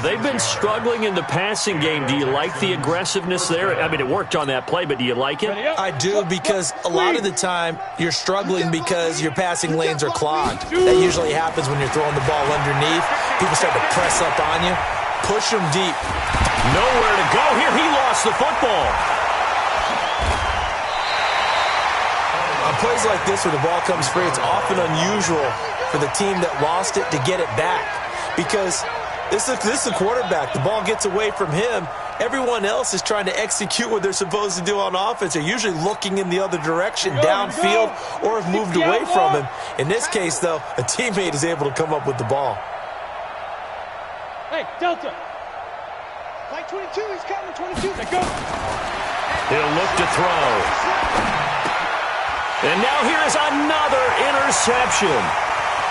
[SPEAKER 2] They've been struggling in the passing game. Do you like the aggressiveness there? I mean, it worked on that play, but do you like it?
[SPEAKER 3] I do, because a lot of the time you're struggling because your passing lanes are clogged. That usually happens when you're throwing the ball underneath. People start to press up on you. Push them deep.
[SPEAKER 2] Nowhere to go here. He lost the football.
[SPEAKER 3] On plays like this where the ball comes free, it's often unusual for the team that lost it to get it back, because this is the quarterback. The ball gets away from him. Everyone else is trying to execute what they're supposed to do on offense. They're usually looking in the other direction, downfield, or have moved away from him. In this case, though, a teammate is able to come up with the ball.
[SPEAKER 5] Hey, Delta. Like 22, he's coming, 22. Let go.
[SPEAKER 2] He'll look to throw. And now here's another interception.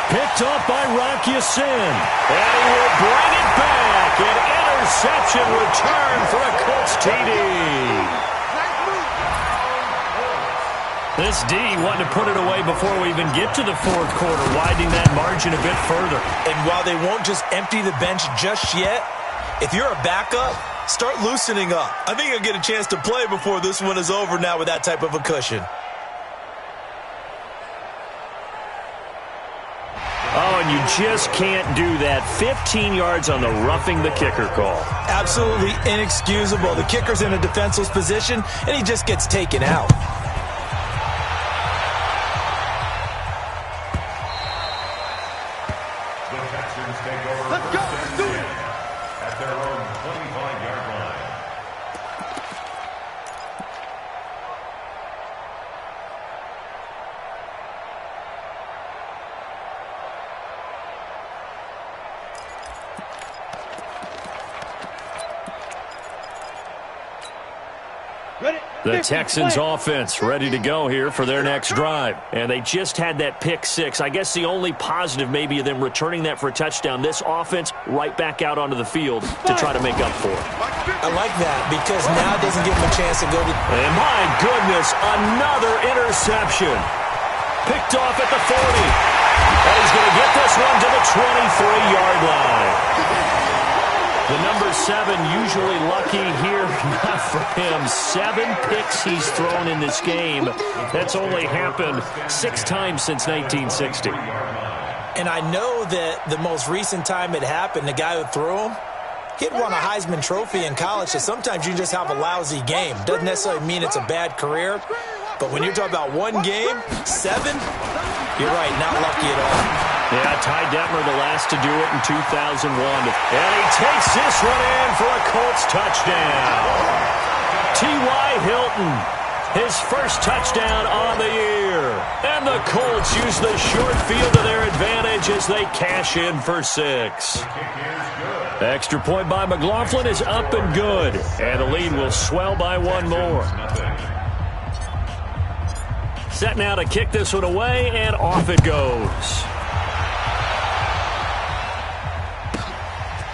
[SPEAKER 2] Picked off by Rocky Sin. And he will bring it back. An interception return for a Colts TD. This D wanting to put it away before we even get to the fourth quarter, widening that margin a bit further.
[SPEAKER 3] And while they won't just empty the bench just yet, if you're a backup, start loosening up. I think you'll get a chance to play before this one is over now with that type of a cushion.
[SPEAKER 2] Oh, and you just can't do that. 15 yards on the roughing the kicker call.
[SPEAKER 3] Absolutely inexcusable. The kicker's in a defenseless position, and he just gets taken out.
[SPEAKER 4] The Texans take over first and 10 at their own 25-yard line.
[SPEAKER 2] The Texans offense ready to go here for their next drive. And they just had that pick six. I guess the only positive maybe of them returning that for a touchdown. This offense right back out onto the field to try to make up for it.
[SPEAKER 3] I like that, because now it doesn't give him a chance to go to...
[SPEAKER 2] And my goodness, another interception. Picked off at the 40. And he's going to get this one to the 23-yard line. The number 7 usually lucky here, not for him. 7 picks he's thrown in this game. That's only happened 6 times since 1960.
[SPEAKER 3] And I know that the most recent time it happened, the guy who threw him, he'd won a Heisman Trophy in college, so sometimes you just have a lousy game. Doesn't necessarily mean it's a bad career, but when you're talking about one game, 7, you're right, not lucky at all.
[SPEAKER 2] Yeah, Ty Detmer, the last to do it in 2001. And he takes this one in for a Colts touchdown. T.Y. Hilton, his first touchdown on the year. And the Colts use the short field to their advantage as they cash in for 6. Extra point by McLaughlin is up and good. And the lead will swell by 1 more. Set now to kick this one away, and off it goes.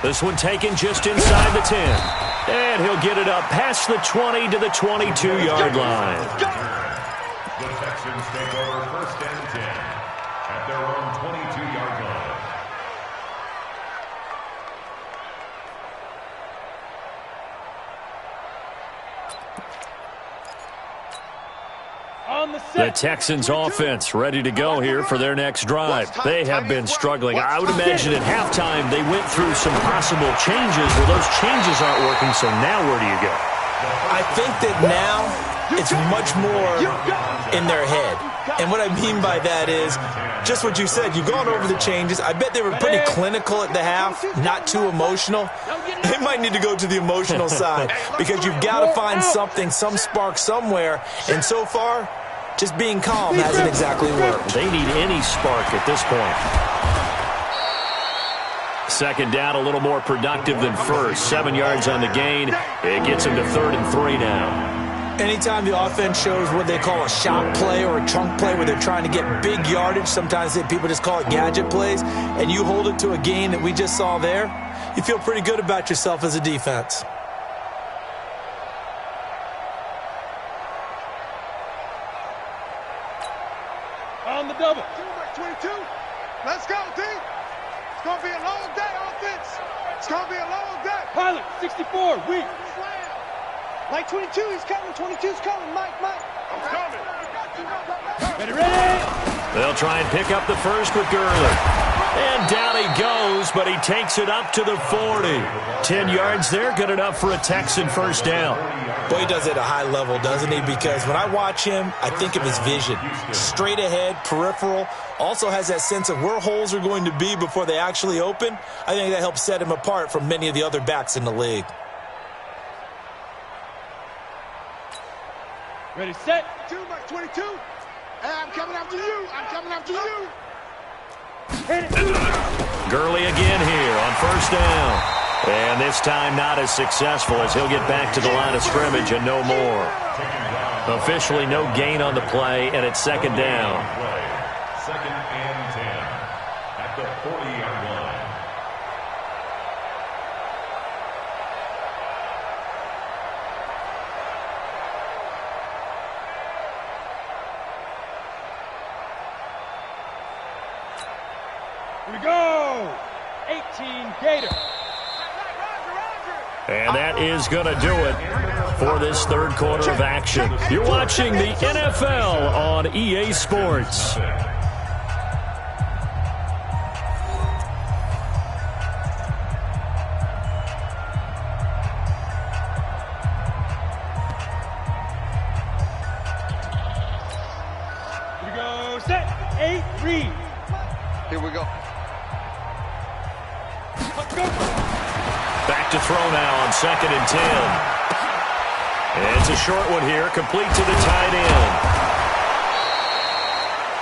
[SPEAKER 2] This one taken just inside the 10. And he'll get it up past the 20 to the 22-yard line.
[SPEAKER 4] The Texans take over first and 10 at their own 22-yard line.
[SPEAKER 2] The Texans offense ready to go here for their next drive. They have been struggling. I would imagine at halftime they went through some possible changes. Well, those changes aren't working, so now where do you go?
[SPEAKER 3] I think that now it's much more in their head. And what I mean by that is just what you said. You've gone over the changes. I bet they were pretty clinical at the half, not too emotional. They might need to go to the emotional side because you've got to find something, some spark somewhere. And so far, just being calm hasn't exactly worked.
[SPEAKER 2] They need any spark at this point. Second down, a little more productive than first. 7 yards on the gain. It gets him to 3rd and 3 now.
[SPEAKER 3] Anytime the offense shows what they call a shot play or a chunk play where they're trying to get big yardage, sometimes people just call it gadget plays, and you hold it to a gain that we just saw there, you feel pretty good about yourself as a defense.
[SPEAKER 5] On the double. 22. Let's go, team. It's going to be a long day, offense. It's going to be a long day. Pilot, 64, weak. Like 22, he's coming. 22's coming. Mike. I'm coming. Ready.
[SPEAKER 2] They'll try and pick up the first with Gurley. And down he goes, but he takes it up to the 40. 10 yards there, good enough for a Texan first down.
[SPEAKER 3] Boy, he does it at a high level, doesn't he? Because when I watch him, I think of his vision. Straight ahead, peripheral. Also has that sense of where holes are going to be before they actually open. I think that helps set him apart from many of the other backs in the league.
[SPEAKER 5] Ready, set. 22. Hey, I'm coming after you. Hit it.
[SPEAKER 2] Gurley again here on first down. And this time not as successful as he'll get back to the line of scrimmage and no more. Officially no gain on the play, and it's second down.
[SPEAKER 4] 2nd and 10 at the 40-yard line.
[SPEAKER 5] Here we go. 18 Gator.
[SPEAKER 2] And that is going to do it for this third quarter of action. You're watching the NFL on EA Sports.
[SPEAKER 5] Here we go. Set. 8, read. Here we go. Let's go.
[SPEAKER 2] Back to throw now on 2nd and 10. It's a short one here, complete to the tight end.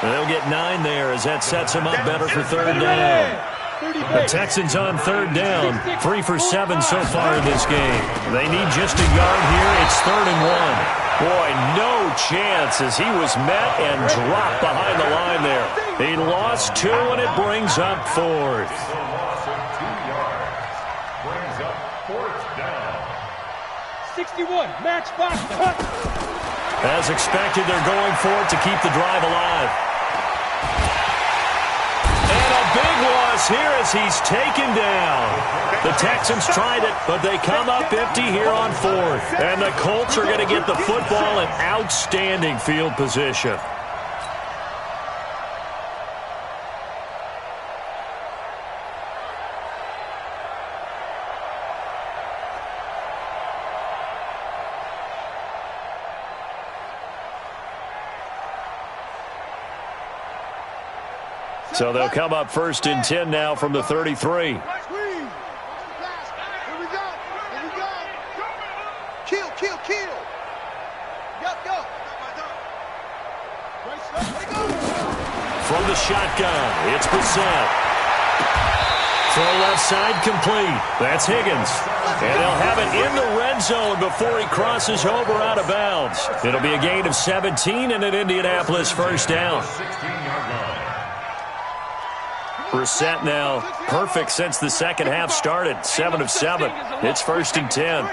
[SPEAKER 2] They'll get 9 there as that sets them up better for 3rd down. The Texans on 3rd down, 3 for 7 so far in this game. They need just a yard here. It's 3rd and 1. Boy, no chance as he was met and dropped behind the line there. He lost 2, and it brings up 4th.
[SPEAKER 5] 61, match box.
[SPEAKER 2] As expected, they're going for it to keep the drive alive. And a big loss here as he's taken down. The Texans tried it, but they come up empty here on 4th. And the Colts are going to get the football in outstanding field position. So they'll come up 1st and 10 now from the 33.
[SPEAKER 5] Here we go. Kill. Go.
[SPEAKER 2] From the shotgun, it's Brissett. Throw left side complete. That's Higgins. And they'll have it in the red zone before he crosses over out of bounds. It'll be a gain of 17 and an Indianapolis first down. Brissett now perfect since the second half started. 7 of 7. It's 1st and 10.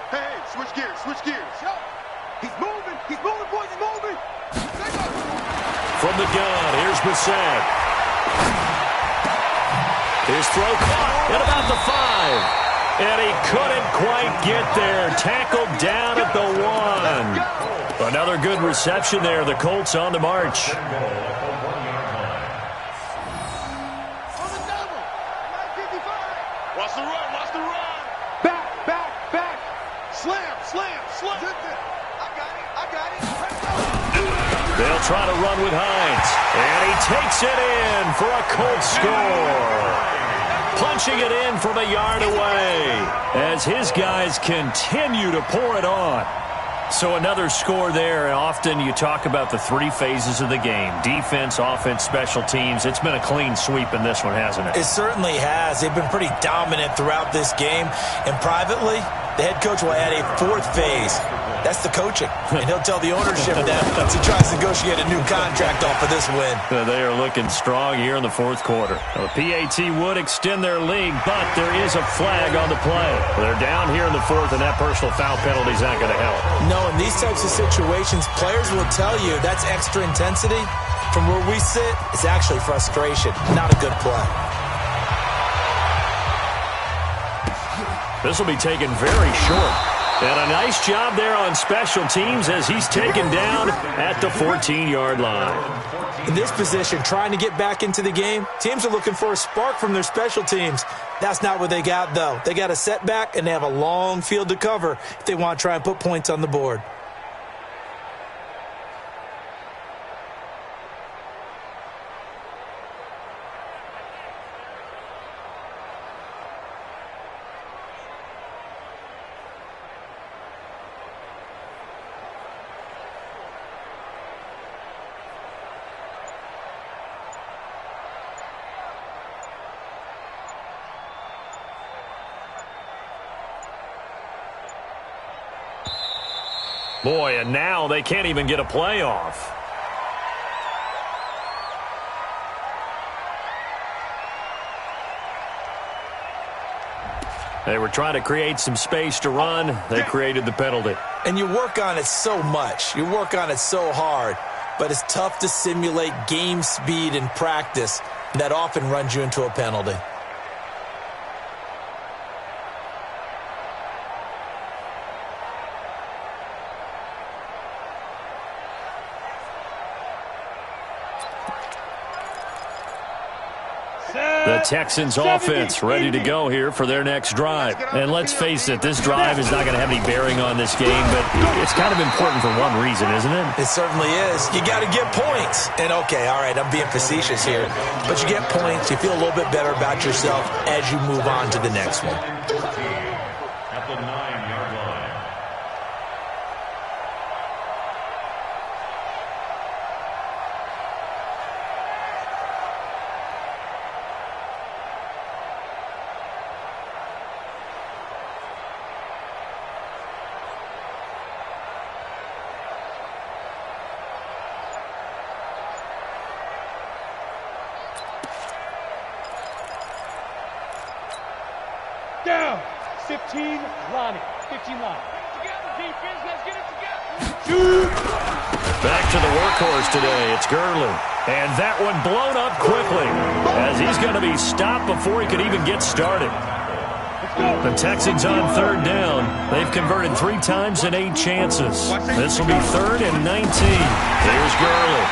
[SPEAKER 5] Hey, switch gears. He's moving, boys, he's moving.
[SPEAKER 2] From the gun, here's Brissett. His throw caught at about the 5. And he couldn't quite get there. Tackled down at the 1. Another good reception there. The Colts on the march.
[SPEAKER 5] Slam, slam, slam. I got it.
[SPEAKER 2] They'll try to run with Hines. And he takes it in for a Colts score. Punching it in from a yard away as his guys continue to pour it on. So another score there, and often you talk about the three phases of the game: defense, offense, special teams. It's been a clean sweep in this one, hasn't it?
[SPEAKER 3] It certainly has. They've been pretty dominant throughout this game. And privately, the head coach will add a fourth phase. That's the coaching. And he'll tell the ownership that as he tries to negotiate a new contract off of this win.
[SPEAKER 2] They are looking strong here in the fourth quarter. The PAT would extend their lead, but there is a flag on the play. They're down here in the fourth, and that personal foul penalty is not going to help.
[SPEAKER 3] No, in these types of situations, players will tell you that's extra intensity. From where we sit, it's actually frustration, not a good play.
[SPEAKER 2] This will be taken very short. And a nice job there on special teams as he's taken down at the 14-yard line.
[SPEAKER 3] In this position, trying to get back into the game, teams are looking for a spark from their special teams. That's not what they got, though. They got a setback, and they have a long field to cover if they want to try and put points on the board.
[SPEAKER 2] Boy, and now they can't even get a playoff. They were trying to create some space to run. They created the penalty.
[SPEAKER 3] And you work on it so much. You work on it so hard. But it's tough to simulate game speed in practice. That often runs you into a penalty.
[SPEAKER 2] The Texans offense ready to go here for their next drive. And let's face it, this drive is not going to have any bearing on this game, but it's kind of important for one reason, isn't it?
[SPEAKER 3] It certainly is. You got to get points. And okay, all right, I'm being facetious here, but you get points, you feel a little bit better about yourself as you move on to the next one.
[SPEAKER 4] At the 9-yard line.
[SPEAKER 5] Down. 15 line. 15 line. Together, defense. Let's get it together. Shoot.
[SPEAKER 2] Back to the workhorse today. It's Gurley. And that one blown up quickly as he's going to be stopped before he could even get started. The Texans on third down. They've converted 3 times in 8 chances. This will be 3rd and 19. Here's Gurley.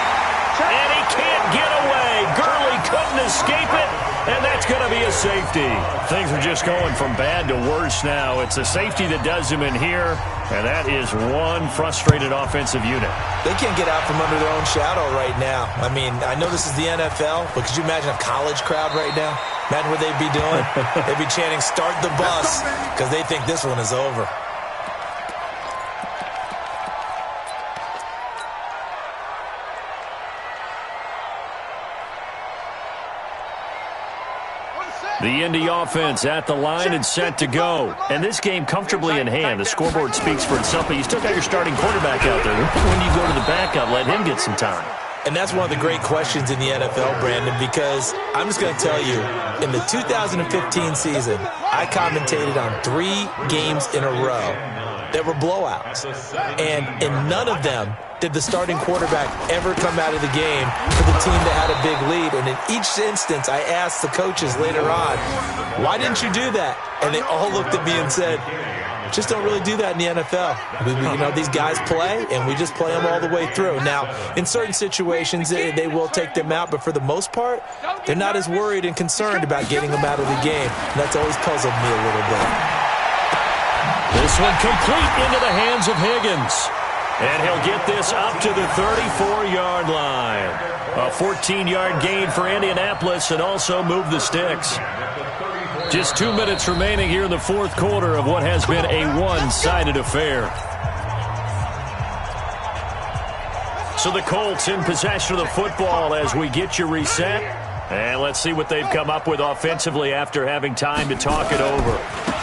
[SPEAKER 2] And he can't get away. Gurley couldn't escape it. And that's going to be a safety. Things are just going from bad to worse now. It's a safety that does him in here, and that is one frustrated offensive unit.
[SPEAKER 3] They can't get out from under their own shadow right now. I mean, I know this is the NFL, but could you imagine a college crowd right now? Imagine what they'd be doing. They'd be chanting, "Start the bus," because they think this one is over.
[SPEAKER 2] The Indy offense at the line and set to go. And this game comfortably in hand. The scoreboard speaks for itself, but you still got your starting quarterback out there. When you go to the backup, let him get some time.
[SPEAKER 3] And that's one of the great questions in the NFL, Brandon, because I'm just going to tell you, in the 2015 season, I commentated on 3 games in a row that were blowouts. And in none of them did the starting quarterback ever come out of the game for the team that had a big lead. And in each instance, I asked the coaches later on, why didn't you do that? And they all looked at me and said, just don't really do that in the NFL. You know, these guys play, and we just play them all the way through. Now, in certain situations, they will take them out, but for the most part, they're not as worried and concerned about getting them out of the game. And that's always puzzled me a little bit.
[SPEAKER 2] This This one complete into the hands of Higgins. And he'll get this up to the 34-yard line. A 14-yard gain for Indianapolis and also move the sticks. Just 2 minutes remaining here in the fourth quarter of what has been a one-sided affair. So the Colts in possession of the football as we get you reset. And let's see what they've come up with offensively after having time to talk it over.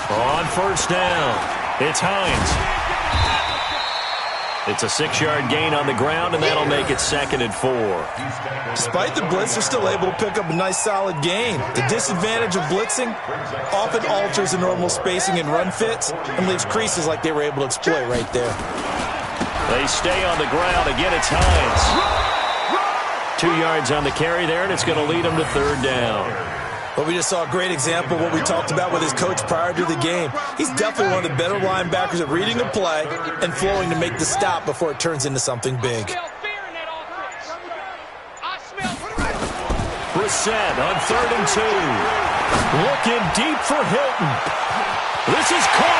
[SPEAKER 2] On first down, it's Hines. It's a 6-yard gain on the ground, and that'll make it 2nd and 4.
[SPEAKER 3] Despite the blitz, they're still able to pick up a nice, solid gain. The disadvantage of blitzing often alters the normal spacing and run fits and leaves creases like they were able to exploit right there.
[SPEAKER 2] They stay on the ground. Again, it's Hines. 2 yards on the carry there, and it's going to lead them to 3rd down.
[SPEAKER 3] But we just saw a great example of what we talked about with his coach prior to the game. He's definitely one of the better linebackers at reading a play and flowing to make the stop before it turns into something big.
[SPEAKER 2] Brissett on 3rd and 2. Looking deep for Hilton. This is caught.